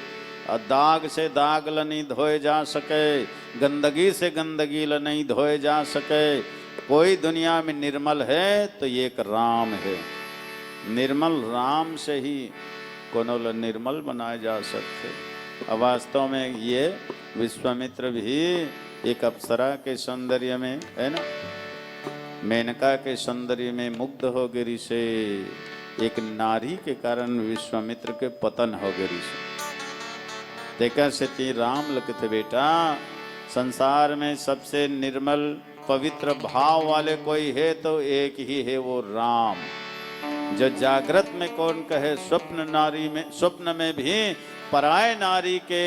[SPEAKER 1] और दाग से दाग ल नहीं धोए जा सके, गंदगी से गंदगी ल नहीं धोए जा सके। कोई दुनिया में निर्मल है तो ये एक राम है। निर्मल राम से ही कोनो ल निर्मल बनाए जा सकते। अब वास्तव में ये विश्वामित्र भी एक अप्सरा के सौंदर्य में, है ना, मेनका के सौंदर्य में मुग्ध हो गए ऋषि। एक नारी के कारण विश्वामित्र के पतन हो गए ऋषि। देखा से राम लिखते बेटा, संसार में सबसे निर्मल पवित्र भाव वाले कोई है तो एक ही है, वो राम। जो जागृत में कौन कहे, स्वप्न में भी पराय नारी के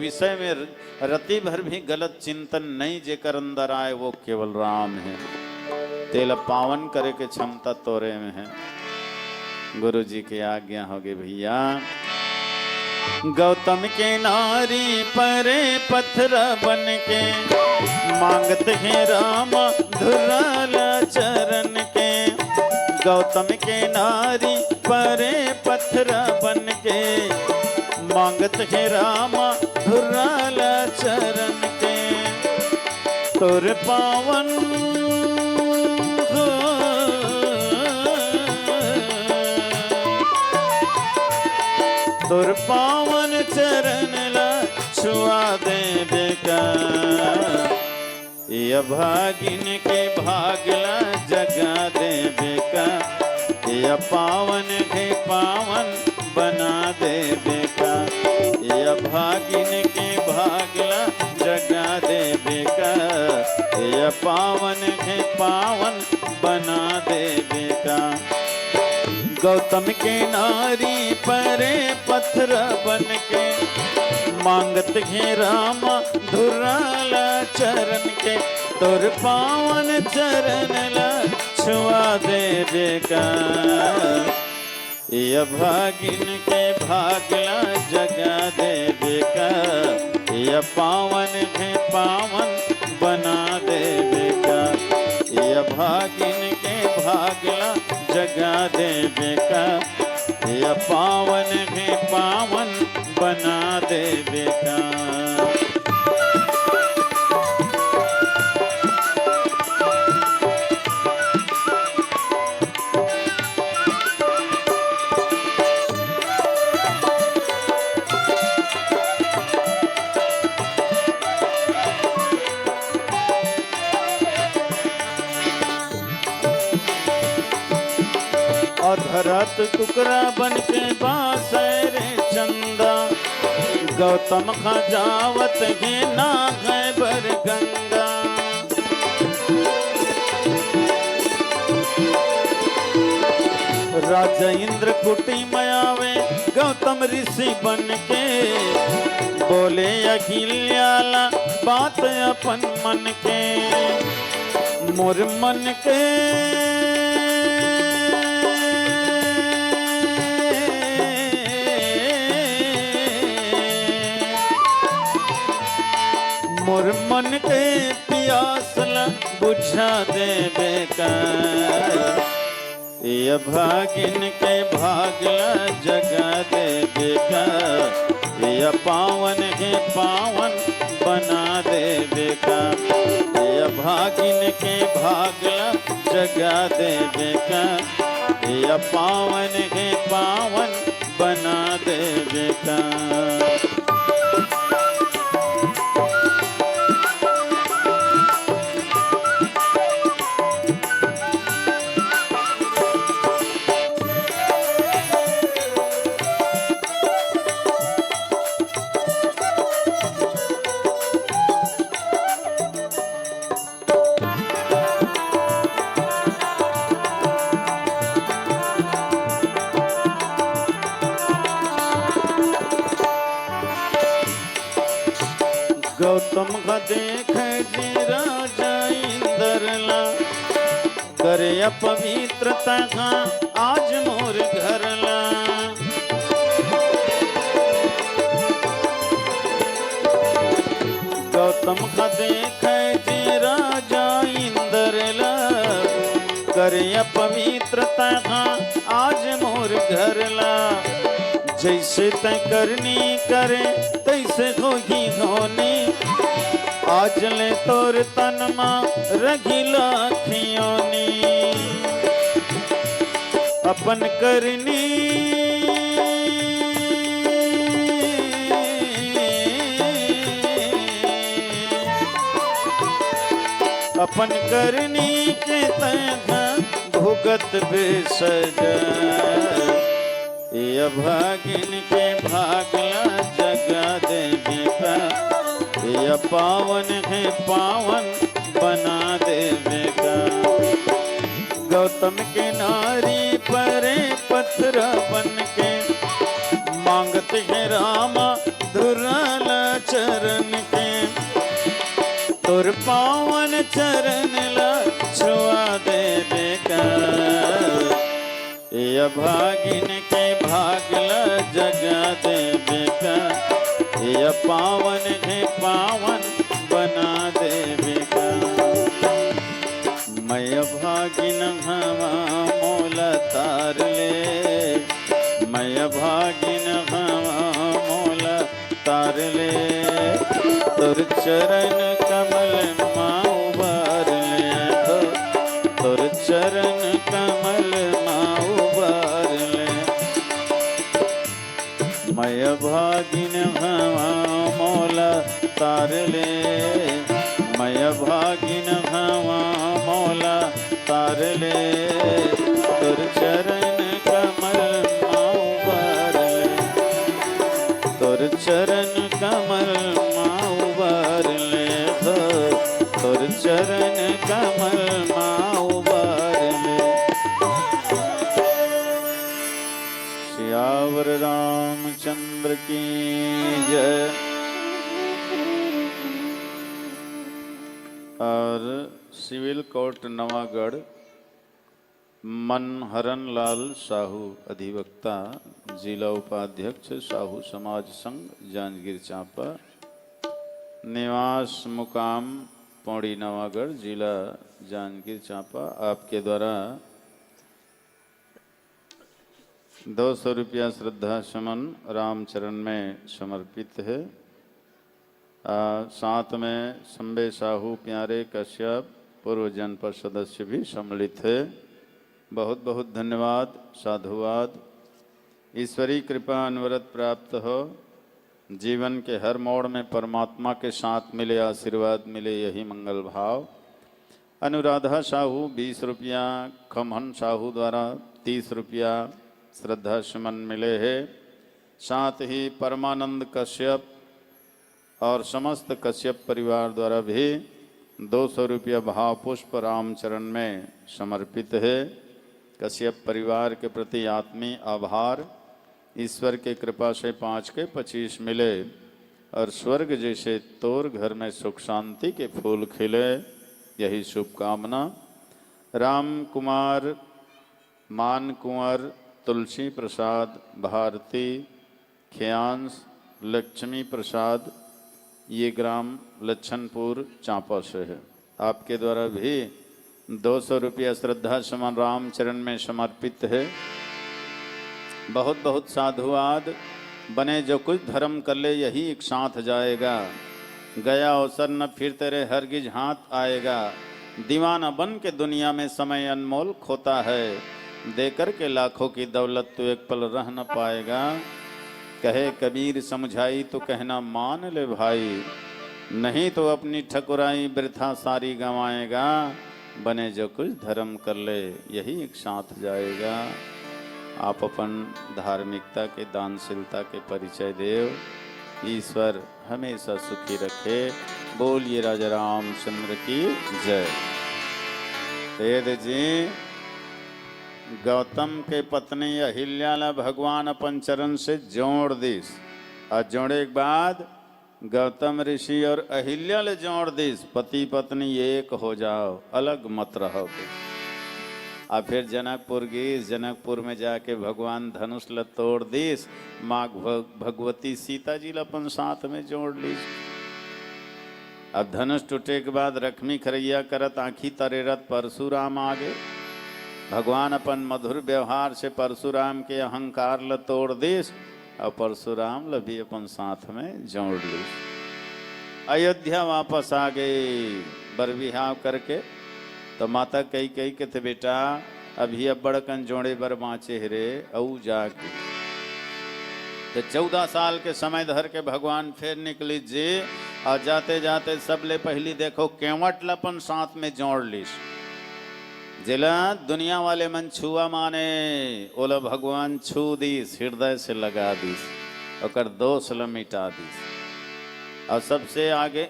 [SPEAKER 1] विषय में रति भर भी गलत चिंतन नहीं जेकर अंदर आए, वो केवल राम है। तेल पावन करे के क्षमता तोरे में है। गुरु जी की आज्ञा होगी भैया। गौतम के नारी परे पत्थर बन के, मांगत है राम धुराल चरण के। गौतम के नारी परे पत्थर बन के, मांगत है राम धुराल चरण के। तुर पावन तुर पावन चरण ला छुआ दे बेका। ये भागिन के भागला जगा दे बेका। ये पावन के पावन बना दे बेका। ये भागिन के भागला जगा दे बेका। ये पावन के पावन बना दे बेका। गौतम के नारी परे पत्थर बन के, मांगत है राम धुराल चरण के। तुर पावन चरण ला छुआ दे बेका। ये भागिन के भागला जगा दे बेका। ये पावन है पावन बना दे बेका। ये भागिन के भागला जगा दे बेका। ये पावन है पावन बना दे बेका। धरत कुकरा बन के बासरे चंदा। गौतम खा जावत है ना है बर गंगा। राजा इंद्र कुटी मयावे गौतम ऋषि बन के। बोले अखिल्याला बात अपन मन के। मोर मन के मोर मन के प्यासला बुझा दे बेका। ये भागिन के भागला जगा दे बेका। ये पावन के पावन बना दे बेका। ये भागिन के भागला जगा दे बेका। ये पावन के पावन बना दे बेका। गौतम का देख जी राजा इंद्रला। करे अपवित्रता का आज मोर घरला। गौतम का देख जी राजा इंद्रला। करे अपवित्रता का आज मोर घरला। जैसे तय करनी करे तैसे होगी होनी। आज ले तोर तन मां रघिला खियोनी। अपन करनी अपन करनी के तय भुगत बेसज। ये भागिन के भागला जग जगा देवे का, ये पावन है पावन बना देवे का। गौतम के नारी परे पत्थर बन के, मांगते हैं रामा धुरल चरण के, तुर पावन चरण ला छुआ देवे का। ये भागिन के भागला जगा देवे का, ये पावन है पावन बना देवे का। मैं भागिन हवा मोला तार ले, मैं भागिन हवा मोला तार ले, तुर चरण कमल माँ उबार ले, तुर चरण कमल माँ उबार ले। मैं भागिन हवा मोला तार ले, मैं भागिन हवा मोला तार ले, तुर चरण कमल माँ उबार ले, तुर चरण कमल माँ उबार ले, तुर चरण कमल माँ उबार ले। सियावर रामचंद्र की जय। और सिविल कोर्ट नवागढ़ मनहरन लाल साहू अधिवक्ता, जिला उपाध्यक्ष साहू समाज संघ जांजगीर चांपा, निवास मुकाम पौड़ी नवागढ़, जिला जांजगीर चांपा, आपके द्वारा 200 रुपया श्रद्धा सुमन रामचरण में समर्पित है। साथ में संबे साहू प्यारे कश्यप पूर्व जनपद सदस्य भी सम्मिलित है। बहुत बहुत धन्यवाद, साधुवाद। ईश्वरी कृपा अनवरत प्राप्त हो, जीवन के हर मोड़ में परमात्मा के साथ मिले, आशीर्वाद मिले, यही मंगल भाव। अनुराधा साहू 20 रुपया, खमहन साहू द्वारा 30 रुपया श्रद्धा सुमन मिले हैं। साथ ही परमानंद कश्यप और समस्त कश्यप परिवार द्वारा भी 200 रुपया भाव पुष्प रामचरण में समर्पित है। कश्यप परिवार के प्रति आत्मीय आभार। ईश्वर के कृपा से 5 के 25 मिले और स्वर्ग जैसे तोर घर में सुख शांति के फूल खिले, यही शुभकामना। राम कुमार, मान कुंवर, तुलसी प्रसाद, भारती, खियांश, लक्ष्मी प्रसाद, ये ग्राम लच्छनपुर चांपा से है। आपके द्वारा भी 200 रुपया श्रद्धा सुमन रामचरण में समर्पित है। बहुत बहुत साधुवाद। बने जो कुछ धर्म कर ले यही एक साथ जाएगा, गया अवसर न फिर तेरे हरगिज हाथ आएगा। दीवाना बन के दुनिया में समय अनमोल खोता है, देकर के लाखों की दौलत तो एक पल रह न पाएगा। कहे कबीर समझाई तो कहना मान ले भाई, नहीं तो अपनी ठकुराई वृथा सारी गंवाएगा। बने जो कुछ धर्म कर ले यही एक साथ जाएगा। आप अपन धार्मिकता के, दानशीलता के परिचय देव। ईश्वर हमेशा सुखी रखे। बोलिए राजा रामचंद्र की जय। वेद जी, गौतम के पत्नी अहिल्या भगवान अपन चरण से जोड़ दीस, और जोड़े के बाद गौतम ऋषि और अहिल्या ले जोड़ दीस। पति पत्नी एक हो जाओ, अलग मत रहो। और फिर जनकपुर गीस, जनकपुर में जाके भगवान धनुष ल तोड़ दीस। माँ भगवती सीता जी अपन साथ में जोड़ लीस। अब धनुष टूटे के बाद रखमी खरैया करत आँखी तरेरत परशुराम आगे। भगवान अपन मधुर व्यवहार से परशुराम के अहंकार ल तोड़ दीस और परशुराम ल भी अपन साथ में जोड़ ली। अयोध्या वापस आ गई बर विहाव करके। तो माता कही के थे बेटा अभी अब बड़कन जोड़े बर बाँचे रे औ जाके। तो 14 साल के समय धर के भगवान फिर निकली जी, और जाते जाते सबले पहली देखो केवट लपन साथ में जोड़ लीस। जिला दुनिया वाले मन छुआ माने, ओला भगवान छू दीस, हृदय से लगा दीस। ओकर दोष ल मिटा दीस। और सबसे आगे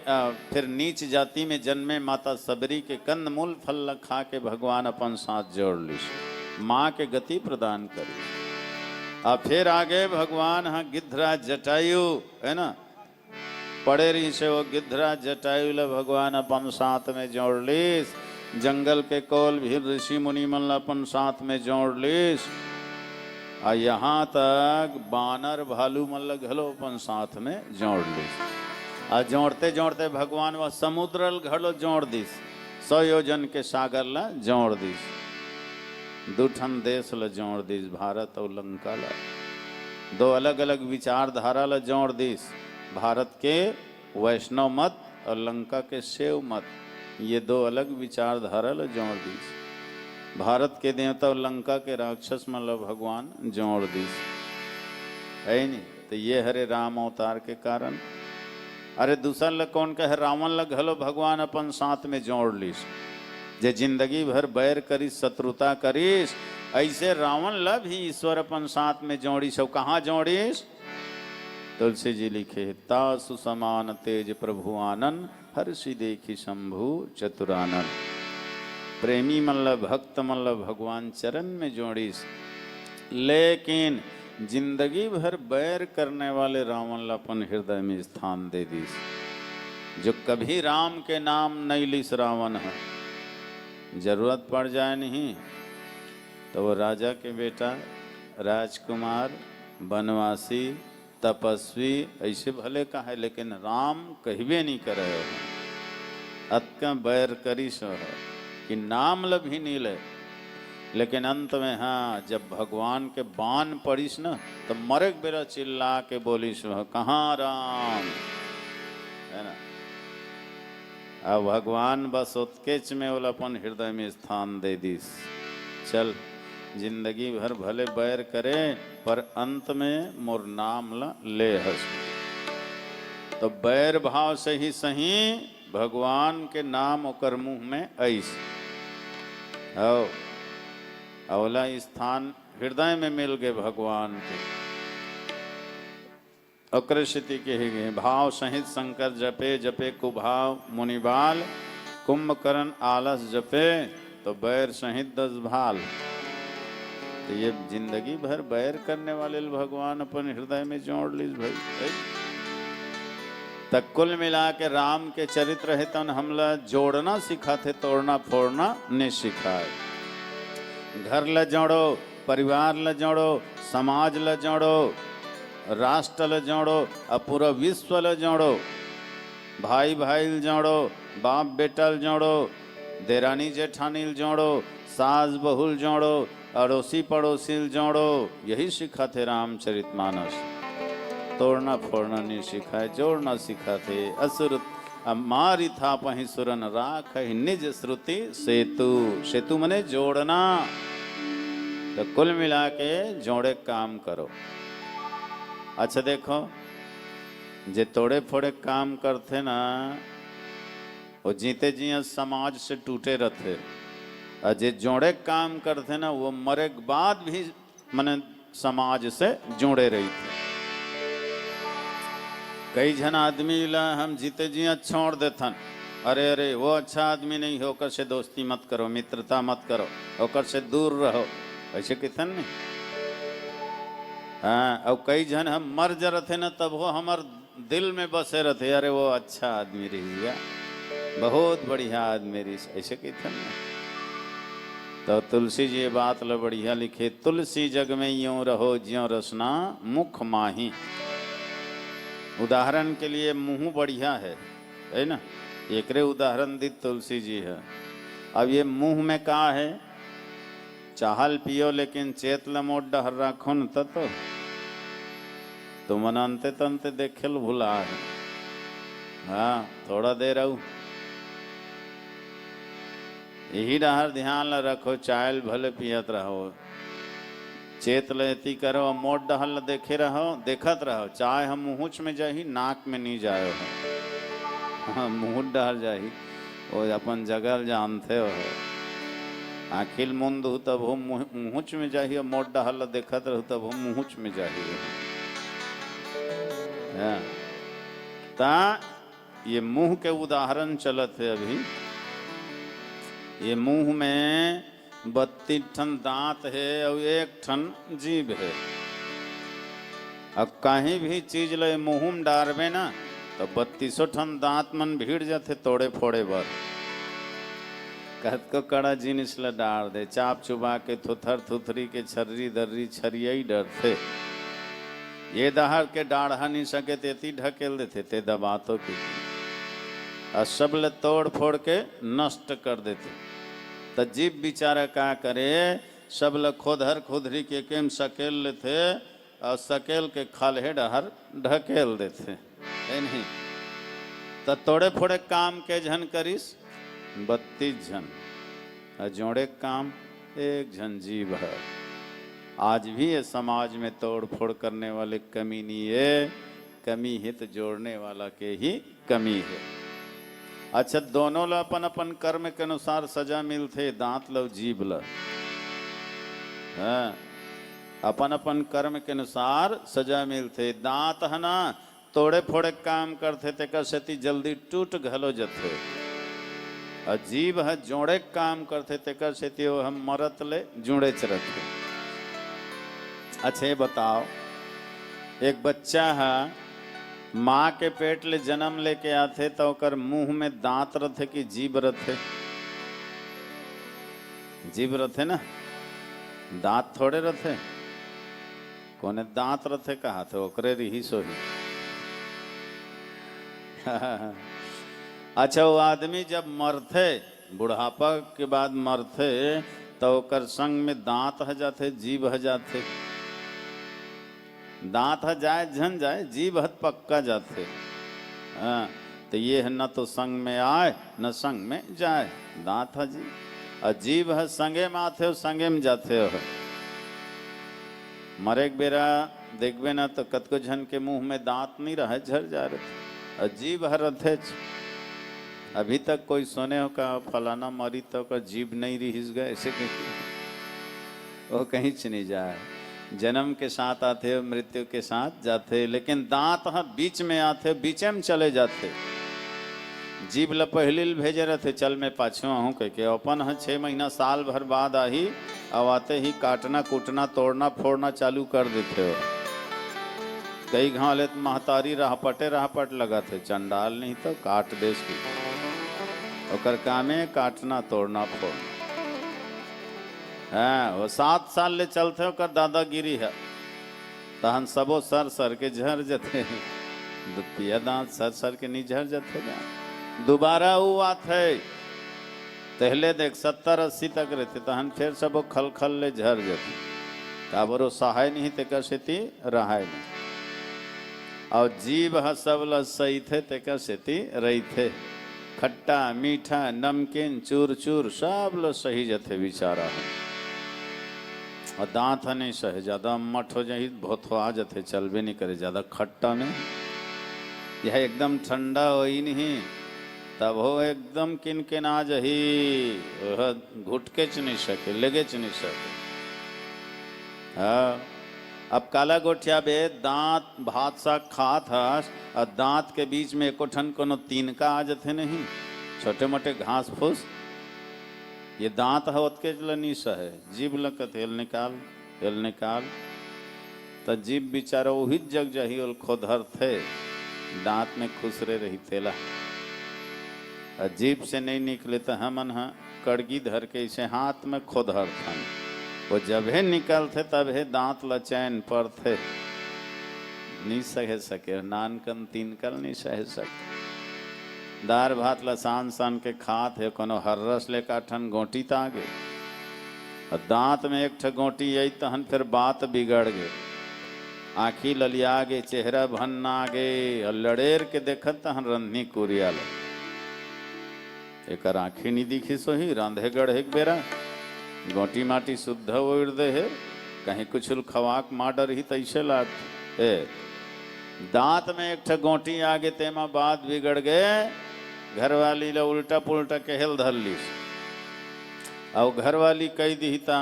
[SPEAKER 1] फिर नीच जाति में जन्मे माता सबरी के कंद मूल फल ल खा के भगवान अपन साथ जोड़ लीस, माँ के गति प्रदान करी। और फिर आगे भगवान हाँ गिद्धराज जटायु है ना, पड़े रही से वो गिद्धराज जटायु ल भगवान अपन साथ में जोड़ लीस। जंगल के कोल भी ऋषि मुनि मन अपन साथ में जोड़ लीस। और यहाँ तक बानर भालू मन घलो अपन साथ में जोड़ लीस। और जोड़ते जोड़ते भगवान वह समुद्र घलो जोड़ दीस, 100 योजन के सागर ला जोड़ दीस। दूठन देश ल जोड़ दीस, भारत और लंका ला। 2 अलग अलग विचारधारा ला जोड़ दीस, भारत के वैष्णव मत और लंका के शैव मत, ये 2 अलग विचारधारा ला जोड़ दीस। भारत के देवता और लंका के राक्षस मन ला भगवान जोड़ दीस, है नहीं। तो ये हरे राम अवतार के कारण। अरे दूसरा ल कौन कहे, रावण ल घलो भगवान अपन साथ में जोड़ लीस। जे जिंदगी भर बैर करीस शत्रुता करीस, ऐसे रावण ला भी ईश्वर अपन साथ में जोड़ीस। और कहाँ जोड़ीस? तुलसी जी लिखे, तासु समान तेज प्रभु आनन, हर्षि देखी शंभु चतुरानन। प्रेमी मल्ल भक्त मल्ल भगवान चरण में जोड़ीस। लेकिन जिंदगी भर बैर करने वाले रावण ला अपन हृदय में स्थान दे दीस। जो कभी राम के नाम नहीं लीस रावण है, जरूरत पड़ जाए नहीं तो वो राजा के बेटा, राजकुमार, वनवासी, तपस्वी ऐसे भले का है, लेकिन राम कहबे नहीं करे हो। अतका बैर करी सो है कि नाम ल भी नहीं ले। लेकिन अंत में हाँ, जब भगवान के बाण पड़ीस न तो मरक बेरा चिल्ला के बोलीस, कहाँ राम, है ना। अब भगवान बस उत्केच में वो अपन हृदय में स्थान दे दीस। चल जिंदगी भर भले बैर करे पर अंत में मोर नाम ला ले हस। तो बैर भाव से ही सही भगवान के नाम ओकर मुंह में ऐस हो, अवला स्थान हृदय में मिल गए भगवान के। अकृषिति कहेंगे, भाव सहित शंकर जपे, जपे कुभाव मुनिबाल, कुंभकर्ण आलस जपे तो बैर सहित 10 भाल। तो ये जिंदगी भर बैर करने वाले भगवान अपन हृदय में जोड़ लीज भाई। तक कुल मिला के राम के चरित्र है तन हमला जोड़ना सिखा थे, तोड़ना फोड़ना नहीं सिखाए। घर ल जोड़ो, परिवार ल जोड़ो, समाज ल जोड़ो, राष्ट्र ल जोड़ो, और पूरा विश्व ल जोड़ो। भाई भाई ल जोड़ो, बाप बेटा ल जोड़ो, देरानी जेठानी ल जोड़ो, सास बहू ल जोड़ो, अड़ोसी पड़ोसी ल जोड़ो। यही सिखा थे रामचरितमानस। तोड़ना फोड़ना नहीं सिखाए, जोड़ना सिखाते। असुर मारी था पही सुरन राख निज श्रुति सेतु। सेतु मने जोड़ना। तो कुल मिला के जोड़े काम करो। अच्छा देखो, जे तोड़े फोड़े काम करते ना वो जीते जी समाज से टूटे रहते, और जे जोड़े काम करते ना वो मरे के बाद भी मने समाज से जुड़े रही थे। कई जन आदमी ला हम जीते जी छोड़ देथन, अरे अरे वो अच्छा आदमी नहीं हो, ओकर से दोस्ती मत करो, मित्रता मत करो, ओकर से दूर रहो, ऐसे कितन नहीं। हाँ, और कई जन हम मर जा रहे थे ना तब वो हमार दिल में बसे रहते, अरे वो अच्छा आदमी रही गया, बहुत बढ़िया आदमी रही, ऐसे कितन नहीं। तो तुलसी जी ये बात लो बढ़िया लिखे, तुलसी जग में यूं रहो ज्यों रसना मुख माही। उदाहरण के लिए मुंह बढ़िया है ना, एकरे उदाहरण दी तुलसी जी है। अब ये मुंह में का है, चाहल पियो लेकिन चेत लमोट डहर राखो न तो मन अंते तंते देखेल भुला है। हाँ, थोड़ा देर रहू यही डहर ध्यान ला रखो, चायल भले पियत रहो, चेत लेती करो, मोट डहल देखे रहो, देखत रहो। चाहे हम मुँहुच में जाही, नाक में नहीं जाए हो। हाँ, मुँह डहल जाही, वो अपन जगह जानते हो। आखिल मुंद हो तब हो मुँहुच में जाही, मोट डहल देखत रहो तब हो मुँहुच में जाही। हाँ। ता ये मुंह के उदाहरण चलत है अभी। ये मुंह में 32 ठन दांत है और 1 ठन जीभ है। अब कहीं भी चीज ले मुंह में डारबे ना तो 32 ठन दांत मन भीड़ जाते तोड़े फोड़े बर। कहत को कड़ा जिनिस ला डार दे, चाप चुबा के थुथर थुथरी के छर्री दर्री छरिया ही डर थे। ये दहाड़ के डाढ़ा नहीं सके तेती ढकेल देते ते दबा तो की और सब ले तोड़ फोड़ के नष्ट कर देते। तो जीव बेचारा क्या करे, सब ल खोदहर खोदरी के केम सकेल लेते और सकेल के खाले डहर ढकेल देते है नहीं। तो तोड़े फोड़े काम के झन करिस 32 झन और जोड़े काम 1 झन जीव है। आज भी ये समाज में तोड़ फोड़ करने वाले कमी नहीं है, कमी हित जोड़ने वाला के ही कमी है। अच्छा, दोनों ला अपन अपन कर्म के अनुसार सजा मिलते, दांत लो जीभ ला। हाँ, अपन अपन कर्म के अनुसार सजा मिलते। दांत है ना तोड़े फोड़े काम करते ते कसती जल्दी टूट घलो जथे। और जीभ है जोड़े काम करते ते कसती हो हम मरत ले जुड़े चरते। अच्छा ये बताओ, एक बच्चा है माँ के पेट ले जन्म लेके आते तो ओकर मुंह में दांत रथे कि जीभ रथे? जीभ रथे ना, दांत थोड़े रथे। कोने दांत रथे कहा थे ओकरे रही सो ही। अच्छा, वो आदमी जब मरथे बुढ़ापा के बाद मरथे तो ओकर संग में दांत ह जाते जीभ ह जाते। दांत है जाए झन जाए, जीभ हत पक्का जाते। हाँ, तो ये है न तो संग में आए न संग में जाए, दांत है जी। और जीभ है संगे में आते हो संगे में जाते हो। मरे एक बेरा देखबे ना तो कतको झन के मुंह में दांत नहीं रहे, झर जा रहे और जीभ हर रथे। अभी तक कोई सुने हो का फलाना मरी तो का जीभ नहीं रिहिस गए, ऐसे कहीं वो कहीं नहीं जाए। जन्म के साथ आते हो, मृत्यु के साथ जाते, लेकिन दांत हाँ बीच में आते, बीचे में चले जाते। जीभ ल पहली भेजे रहते चल में पाछू आहूँ कह के, अपन हाँ 6 महीना साल भर बाद आही, अब आते ही काटना कूटना तोड़ना फोड़ना चालू कर देते हो। कई घाव ले महतारी राहपट लगा थे, चंडाल नहीं तो काट देश की ओकर कामे काटना तोड़ना फोड़ना। हाँ, वो 7 साल ले चलते हो कर दादागिरी है तहन सबो सर सर के झर जते। पिया दांत सर सर के नहीं झर जते। दोबारा वो बात है, पहले देख 70-80 तक रहते तहन फिर सबो खल खल ले झर जते। काबरो सहाय नहीं ते कसती रहाय नहीं। और जीव ह सब ल सही थे ते कसती रही थे। खट्टा मीठा नमकीन चूर चूर सब ल सही जते बिचारा है। और दांत नहीं सहे, ज्यादा मठ हो जाए बहुत आ जाते, चल भी नहीं करे ज्यादा खट्टा में। यह एकदम ठंडा हो ही नहीं तब हो एकदम किनकिन आ जही, घुटके च नहीं सके, लेगे च नहीं सके। हाँ, अब काला गोठिया बे दांत भात सा खात हस और दांत के बीच में एको ठन कोनो तीन का आ जाते नहीं, छोटे मोटे घास फूस। ये दांत है ओतके नहीं सहे, जीभ लकत हेल निकाल तो जीभ बेचारा वही जग जही और खोदहर थे, दांत में खुसरे रही तेला। जीभ से नहीं निकले तो हमन हा कड़गी धर के इसे हाथ में खोदहर था। वो जब है निकलते तब है दांत लचैन पर थे, नहीं सह सके, नानकन तीन कल नहीं सह सके। दार भात लसान सान के खात है, कोनो हर्रस ले काठन गोटी तागे और दांत में एक ठे गोटी आई तहन फिर बात बिगड़ गए। आँखी ललिया गे, चेहरा भन्ना गे और लड़ेर के देखत तहन रंधनी कुरिया एक आँखी नहीं दिखी सो ही रांधे गढ़े बेरा गोटी माटी शुद्ध ओढ़ दे है, कहीं कुछ खवाक माडर ही तैसे लाग है। दांत में एक ठे गोटी आगे तेमा बात बिगड़ गए। घरवाली ला उल्टा पुल्टा कहल धर ली और घरवाली कही दीता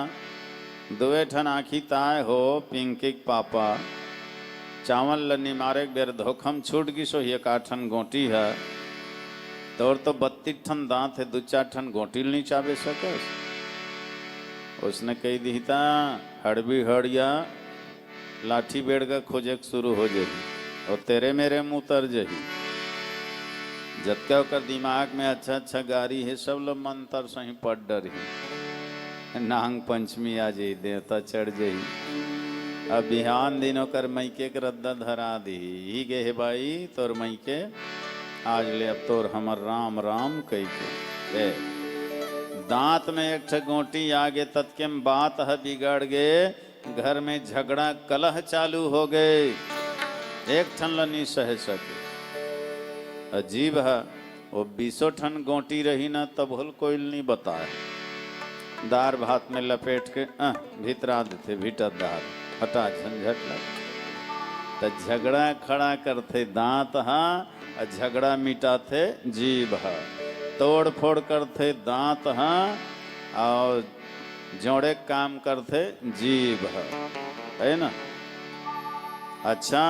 [SPEAKER 1] दुए ठन आँखी ताय हो पिंकी पापा चावल लनी मारे बेर धोखम छूट गई सो ये काठन गोटी है तोर तो 32 ठन दांत है 2-4 ठन गोटी नहीं चाबे सके। उसने कही दी था हड़बी हड़िया लाठी बेड़ का खोजे शुरू हो जाही और तेरे मेरे मुंह तर जही। जबकि ओकर दिमाग में अच्छा अच्छा गारी है सब लोग मंत्र सही पढ़ डरी नांग पंचमी आ जाई देवता चढ़ जाई। अब बिहान दिनों कर मैके के रद्दा धरा दी ही गे है भाई तोर मैके आज ले अब तोर हमर राम राम कही के दांत में एक ठे गोटी आगे तत्केम बात है बिगड़ गए घर में झगड़ा कलह चालू हो गए एक ठन लनी सह सके। अजीब है वो 20 ठन गोटी रही ना तब होल कोई नहीं बताया दार भात में लपेट के भीतरा देते भीतर दार हटा झंझट लग तो झगड़ा खड़ा करते दांत हाँ झगड़ा मिटाते जीभ है तोड़ फोड़ करते दांत हाँ और जोड़े काम करते जीभ है ना। अच्छा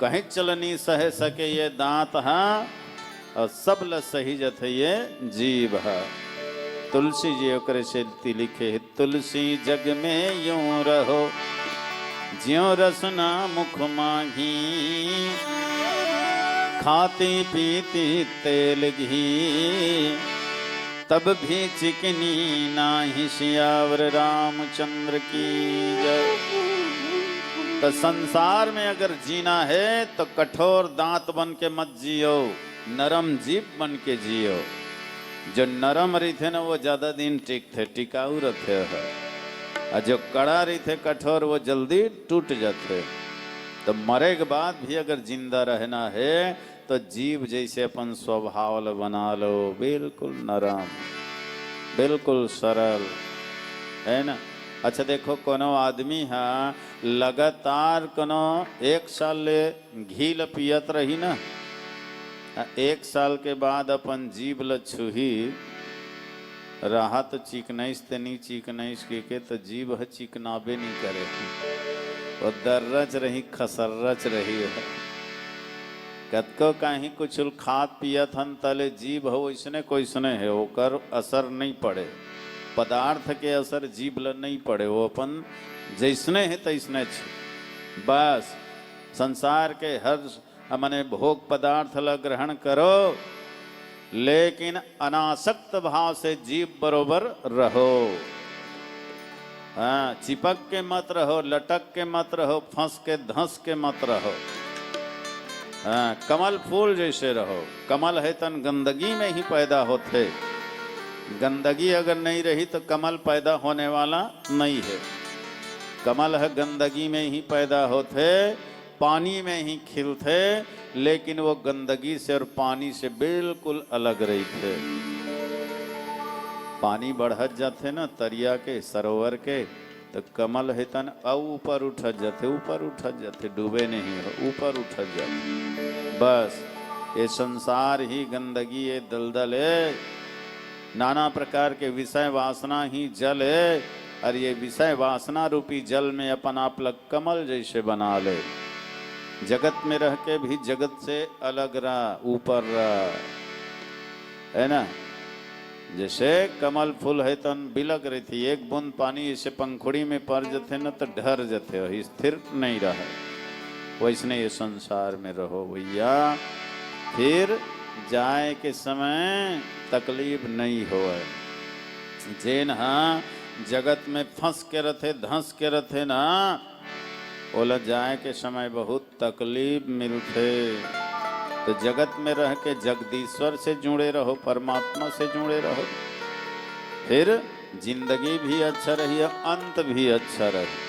[SPEAKER 1] कहीं चलनी सह सके ये दांत हाँ और सब ल सही जथे ये जीभ है। तुलसी जी ओकरे से लिखे तुलसी जग में यूं रहो ज्यों रसना मुख माही खाती पीती तेल घी तब भी चिकनी नाही सियावर रामचंद्र की जय। तो संसार में अगर जीना है तो कठोर दांत बन के मत जियो नरम जीभ बन के जियो। जो नरम रही थे ना वो ज्यादा दिन टिकते टिकाऊ रहते है और जो कड़ा रही थे कठोर वो जल्दी टूट जाते। तो मरे के बाद भी अगर जिंदा रहना है तो जीव जैसे अपन स्वभाव बना लो बिल्कुल नरम बिल्कुल सरल है ना। अच्छा देखो कोनो आदमी है लगातार कोनो 1 साल ले घी ल पियत रही ना 1 साल के बाद अपन जीभ ल छुही रहा तो चिकनाइस ते नहीं चिकनाइस के तो जीभ है चिकनाबे नहीं करे वो दर्रच रही खसर्रच रही है। कतको कहीं कुछ खात पियत हन तले जीभ हो इसने कोई सुने है ओकर असर नहीं पड़े पदार्थ के असर जीभ ल नहीं पड़े वो अपन जैसने है तैसने बस संसार के हर मने भोग पदार्थ ल ग्रहण करो लेकिन अनासक्त भाव से जीभ बरोबर रहो। हाँ चिपक के मत रहो लटक के मत रहो फंस के धंस के मत रहो। हाँ कमल फूल जैसे रहो कमल है तन गंदगी में ही पैदा होते गंदगी अगर नहीं रही तो कमल पैदा होने वाला नहीं है। कमल है गंदगी में ही पैदा होते पानी में ही खिलते लेकिन वो गंदगी से और पानी से बिल्कुल अलग रही थे। पानी बढ़त जाते ना तरिया के सरोवर के तो कमल है तन ऊपर उठत जाते डूबे नहीं हो ऊपर उठत जाते। बस ये संसार ही गंदगी ये दलदल है नाना प्रकार के विषय वासना ही जल है और ये विषय वासना रूपी जल में अपन आप लग कमल जैसे बना ले। जगत में रह के भी जगत से अलग रहा ऊपर रहा है ना। जैसे कमल फूल है तन बिलक रही थी 1 बूंद पानी इसे पंखुड़ी में पड़ जाते न तो ढर जाते हो स्थिर नहीं रहे वैसने ये संसार में रहो भैया फिर जाए के समय तकलीफ नहीं हो। जेन हाँ जगत में फंस के रथे धंस के रथे ना ओला जाए के समय बहुत तकलीफ मिलते। तो जगत में रह के जगदीश्वर से जुड़े रहो परमात्मा से जुड़े रहो फिर जिंदगी भी अच्छा रही अंत भी अच्छा रहे।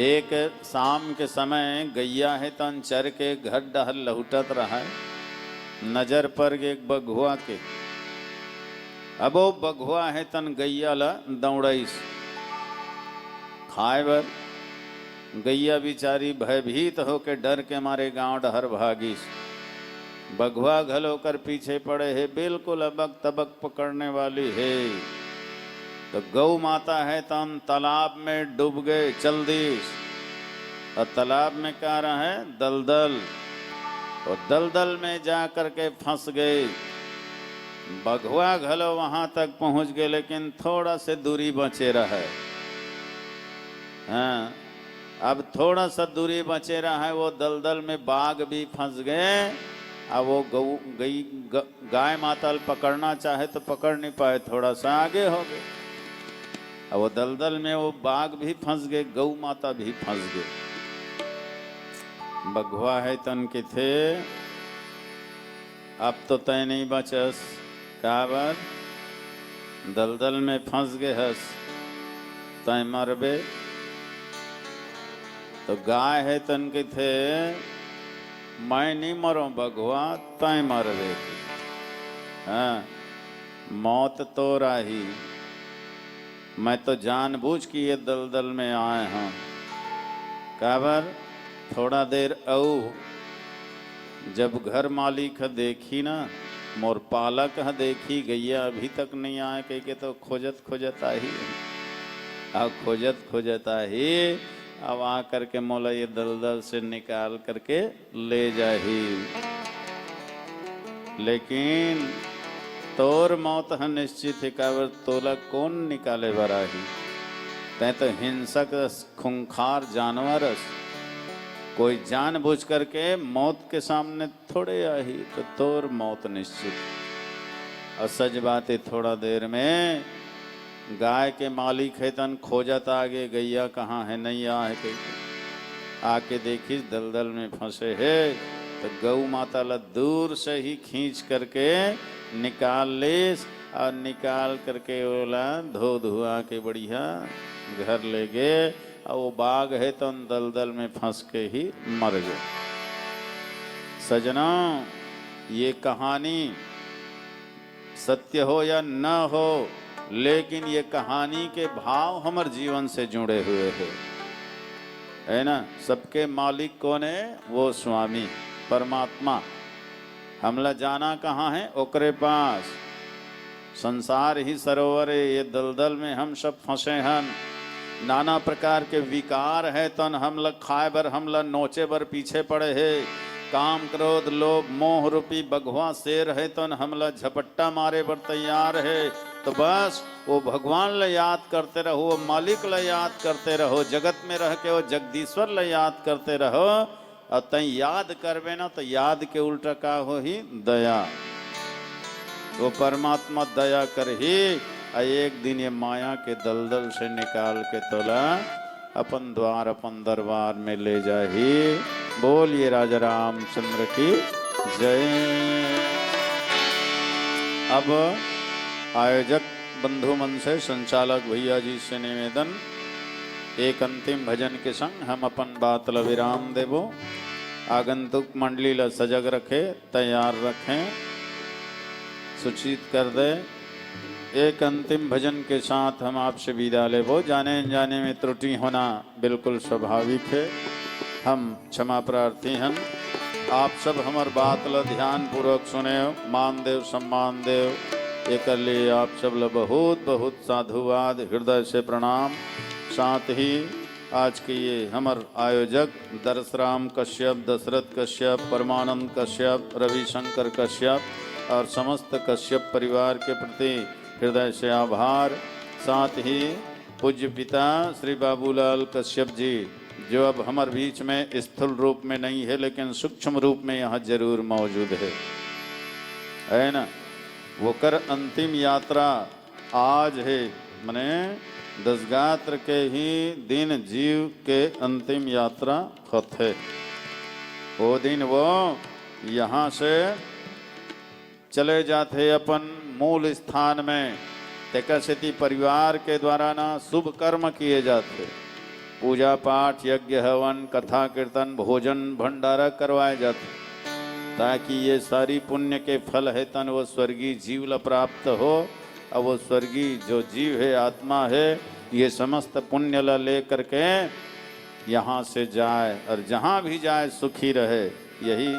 [SPEAKER 1] एक शाम के समय गैया है तन चर के घर डहल लहुटत रहा है नजर पर एक बघुआ के अब वो बघुआ है तन गैया ला दौड़ाइस खाए बर गैया बिचारी भयभीत होके डर के मारे गांव डहर भागी। बघुआ घल होकर पीछे पड़े है बिल्कुल अबक तबक पकड़ने वाली है। तो गौ माता है तम तालाब में डूब गए चल दी और तालाब में क्या रहा है? दलदल। और दलदल में जा करके फंस गए। बघवा घलो वहां तक पहुंच गए, लेकिन थोड़ा से दूरी बचे रहे। हाँ, अब थोड़ा सा दूरी बचे रहा है। वो दलदल में बाघ भी फंस गए। अब वो गाय माता पकड़ना चाहे तो पकड़ नहीं पाए, थोड़ा सा आगे हो गए। अब वो दलदल में वो बाघ भी फंस गए, गौ माता भी फंस गए। बघवा है तन के थे, अब तो तय नहीं बचस। का बात? दलदल में फंस गए हस, तय मरबे। तो गाय है तन के थे, मैं नहीं मरो बघवा, तय मरबे। हाँ, मौत तो राही, मैं तो जानबूझ के ये दलदल में आए हूँ। काबर थोड़ा देर औ जब घर मालिक देखी ना, मोर पालक देखी गैया अभी तक नहीं आए, कह के तो खोजत खोजत आई। अब खोजत खोजत आई, अब आ करके मोला ये दलदल से निकाल करके ले जाही। लेकिन तोर मौत है निश्चित है। काबर तोला कौन निकाले बराही? तै तो हिंसक खूंखार जानवर, कोई जानबूझ करके मौत के सामने थोड़े आई, तो तोर मौत निश्चित। और सच बात है, थोड़ा देर में गाय के मालिक है तन खोजत आगे, गैया कहाँ है, नहीं आ है कहीं। आके देखी दलदल में फंसे है, तो गौ माता ला दूर से ही खींच करके निकाल ले। और निकाल करके बोला धो धुआ के बढ़िया घर ले गए। और वो बाघ है तो दलदल में फंस के ही मर गए। सजना, ये कहानी सत्य हो या न हो, लेकिन ये कहानी के भाव हमारे जीवन से जुड़े हुए हैं, है ना। सबके मालिक कौन है? वो स्वामी परमात्मा। हमला जाना कहाँ है? ओकरे पास। संसार ही सरोवर है, ये दलदल में हम सब फंसे हैं। नाना प्रकार के विकार है तन हमला खाए बर, हमला नोचे बर पीछे पड़े है। काम क्रोध लोभ मोह रूपी बघवा शेर है तन हमला झपट्टा मारे बर तैयार है। तो बस वो भगवान ला याद करते रहो, वो मालिक ला याद करते रहो, जगत में रह के वो जगदीश्वर ला याद करते रहो। और तई याद करबे ना, तो याद के उल्टा का हो ही दया। वो परमात्मा दया कर ही एक दिन ये माया के दलदल से निकाल के तोला अपन द्वार अपन दरबार में ले जाही। बोलिए राजा रामचंद्र की जय। अब आयोजक बंधु मन से, संचालक भैया जी से निवेदन, एक अंतिम भजन के संग हम अपन बात ला विराम देवो। आगंतुक मंडली ला सजग रखे, तैयार रखें, सूचित कर दे। एक अंतिम भजन के साथ हम आपसे विदा लेवो। जाने जाने में त्रुटि होना बिल्कुल स्वाभाविक है, हम क्षमा प्रार्थी हैं। आप सब हमार बात ला ध्यान पूर्वक सुने, मान देव सम्मान देव। एक लिए आप सब ला बहुत बहुत साधुवाद, हृदय से प्रणाम। साथ ही आज के ये हमार आयोजक दरसराम कश्यप, दशरथ कश्यप, परमानंद कश्यप, रविशंकर कश्यप और समस्त कश्यप परिवार के प्रति हृदय से आभार। साथ ही पूज्य पिता श्री बाबूलाल कश्यप जी, जो अब हमारे बीच में स्थूल रूप में नहीं है, लेकिन सूक्ष्म रूप में यहाँ जरूर मौजूद है ना। वो कर अंतिम यात्रा आज है, मने दसगात्र के ही दिन जीव के अंतिम यात्रा होते। वो दिन वो यहाँ से चले जाते अपन मूल स्थान में। तेकसिति परिवार के द्वारा ना शुभ कर्म किए जाते, पूजा पाठ यज्ञ हवन कथा कीर्तन भोजन भंडारा करवाए जाते, ताकि ये सारी पुण्य के फल है तन वो स्वर्गीय जीव ला प्राप्त हो। अब वो स्वर्गीय जो जीव है, आत्मा है, ये समस्त पुण्य ला ले करके यहाँ से जाए और जहाँ भी जाए सुखी रहे। यही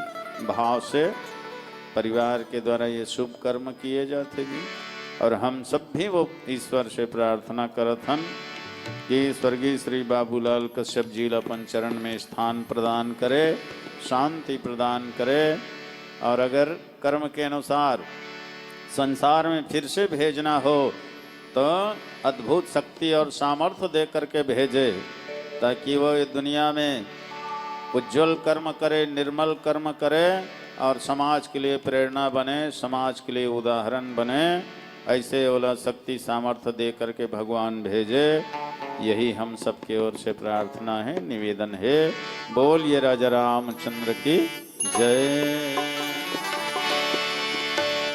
[SPEAKER 1] भाव से परिवार के द्वारा ये शुभ कर्म किए जाते जी। और हम सब भी वो ईश्वर से प्रार्थना करत हन कि स्वर्गीय श्री बाबूलाल कश्यप जी अपन चरण में स्थान प्रदान करे, शांति प्रदान करे, और अगर कर्म के अनुसार संसार में फिर से भेजना हो तो अद्भुत शक्ति और सामर्थ्य दे करके भेजे, ताकि वो दुनिया में उज्जवल कर्म करे, निर्मल कर्म करे और समाज के लिए प्रेरणा बने, समाज के लिए उदाहरण बने। ऐसे वाला शक्ति सामर्थ्य दे करके भगवान भेजे। यही हम सबके ओर से प्रार्थना है, निवेदन है। बोलिए राजा रामचंद्र की जय।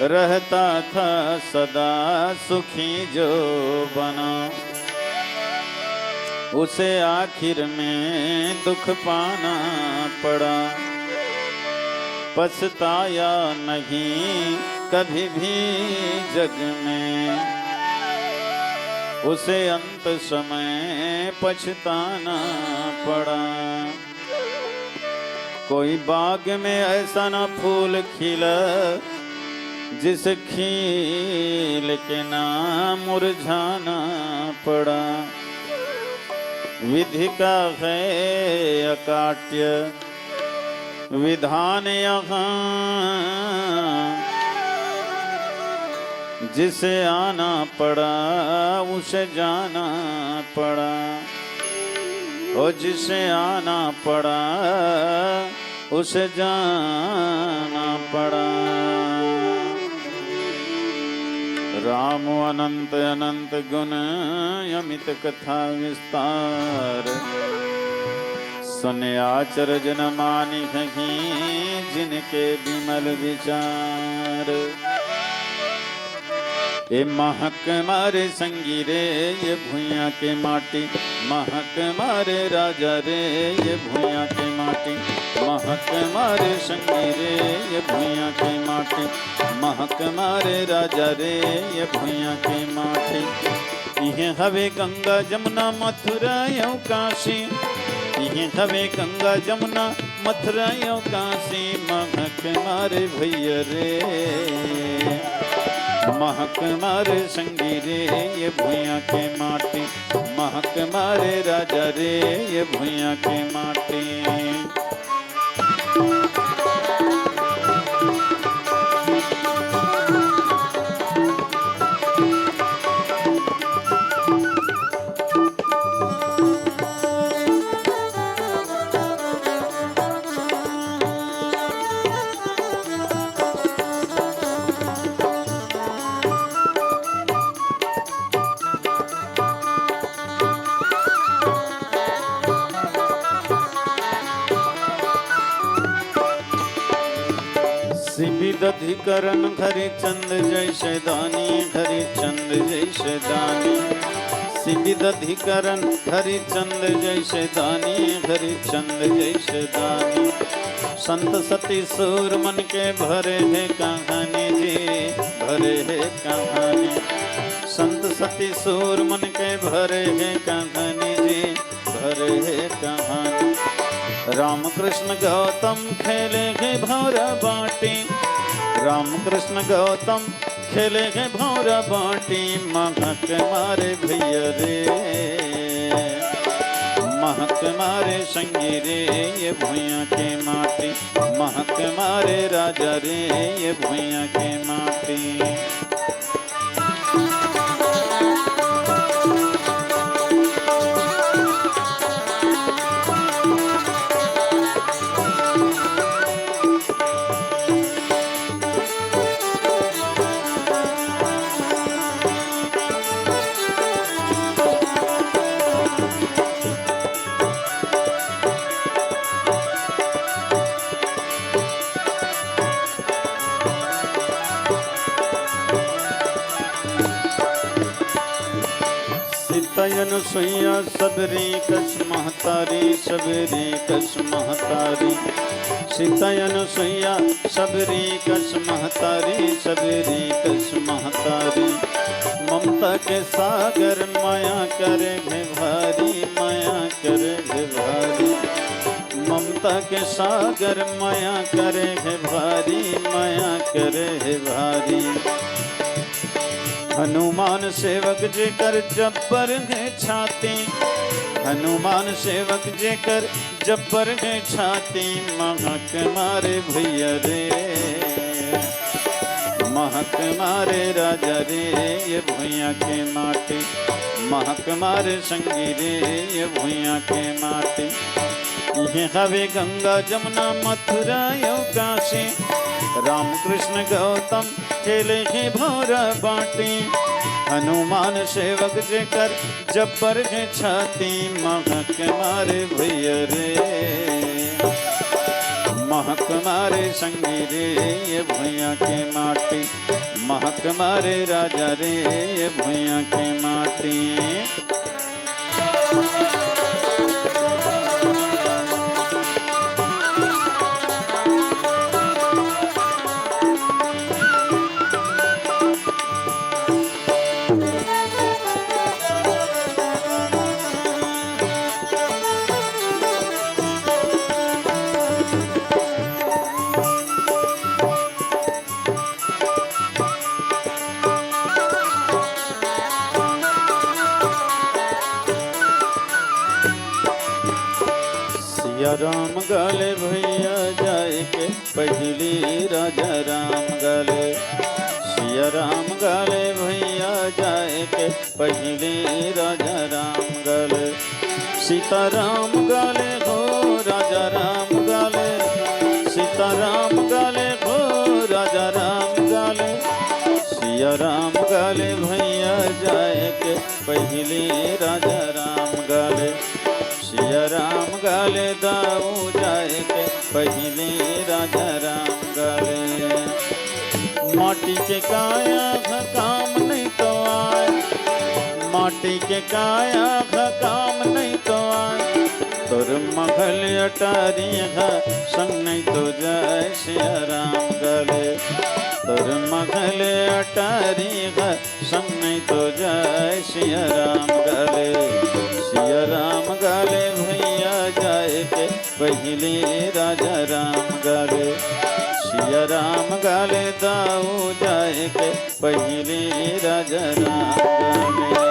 [SPEAKER 1] रहता था सदा सुखी जो बना, उसे आखिर में दुख पाना पड़ा। पछताया नहीं कभी भी जग में, उसे अंत समय पछताना पड़ा। कोई बाग में ऐसा न फूल खिला, जिस खिल के नाम मुरझाना पड़ा। विधि का है अकाट्य विधान यहाँ, जिसे आना पड़ा उसे जाना पड़ा। और जिसे आना पड़ा उसे जाना पड़ा। राम अनंत अनंत गुण अमित कथा विस्तार, सुने आचर जन मानि कहीं जिनके विमल विचार। ये महक मारे संगी रे ये भुइयां के माटी, महक मारे राजा रे ये भुइयां के माटी। महक मारे संगी रे ये भुइयां के माटी, महक मारे राजा रे ये भुइयां के माटी। इहे हवे गंगा जमुना मथुरा यौ काशी, इहे हवे गंगा जमुना मथुरा यौ काशी। महक मारे भैया रे, महक मारे संगी रे ये भुइयां के माटी। महक मारे राजा रे ये भुइयां के माटी। अधिकरण हरिचंद जैसे दानी, हरिचंद जैसे दानी। सिविद अधिकरण हरिचंद जैसे दानी, हरिचंद जैसे दानी। संत सती सूर मन के भरे है कहानी जी, भरे है कहानी। संत सती सूर मन के भरे है कहानी जी, भरे है कहानी। राम कृष्ण गौतम खेले है भौरा बाटी, राम कृष्ण गौतम खेले हैं भौरा बाटी। महक मारे भैया रे, महक मारे संगी रे ये भुइयां के माटी। महक मारे राजा रे ये भुइयां के माटी। अनुसुईया सबरी कस महतारी, सबरी कस महतारी। सीता अनुसुईया सबरी कस महतारी, सबरी कस महतारी। ममता के सागर माया करे है भारी, माया करे है भारी। ममता के सागर माया करे है भारी, माया करे है भारी। हनुमान सेवक जे कर जब्बर है छाती, हनुमान सेवक जे कर जब्बर है छाती, महक मारे भैया रे, महक मारे राजा रे ये भुइया के माटी, महक मारे संगी रे ये भुइया के माटी। ये हवे गंगा जमुना मथुरा यो काशी, राम कृष्ण गौतम खेले ही भौरा बाटी, हनुमान सेवक जे कर जब्बर के छाती, महक मारे भैया रे, महक मारे संगी रे ये भुइया के माटी, महक मारे राजा रे ये भुइया के माटी। सिया राम गाले भैया जाए के पहली राजा राम गाले, सिया राम गाले भैया जाए के पहली राजा राम गाले, सीता राम गाले हो राजा राम गाले, सीता राम गाले हो राजा राम गाले, सिया राम गाले भैया जाए के पहली राजा राम गाले, सिया राम गाले दाऊ जाए के पहले राजा राम गाले। माटी के काया काम नहीं तो आए, माटी के काया काम नहीं तो आए, तुर मघल अटारी संग नहीं तो जाए सिया राम गाले, तुर मघल अटारी संग नहीं तो जाए सिया राम गाले, सिया राम गाले भैया जाए के पहले राजा राम गाले, सिया राम गाले दाऊ जाए के पहले राजा राम गाले।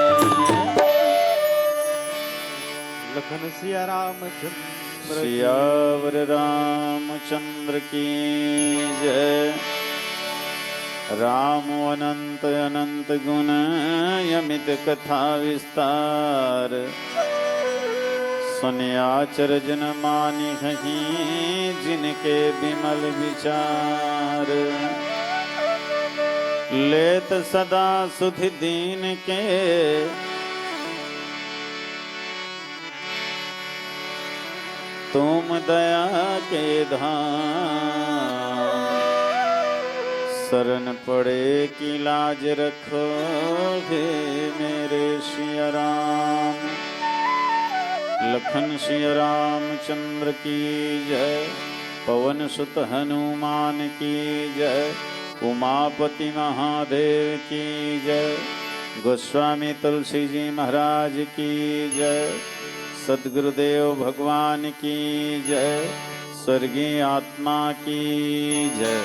[SPEAKER 2] लखन सिया रामचंद्र
[SPEAKER 1] सियावर रामचंद्र की जय। राम अनंत अनंत गुण यमित कथा विस्तार, सुनियाचर जन मानि हहीं जिनके विमल विचार, लेत सदा सुधि दीन के तुम दया के धाम, शरण पड़े की लाज रखो हे मेरे सिया राम। लखन सिया रामचंद्र की जय, पवन सुत हनुमान की जय, उमापति महादेव की जय, गोस्वामी तुलसी जी महाराज की जय, सद्गुरुदेव भगवान की जय, स्वर्गीय आत्मा की जय।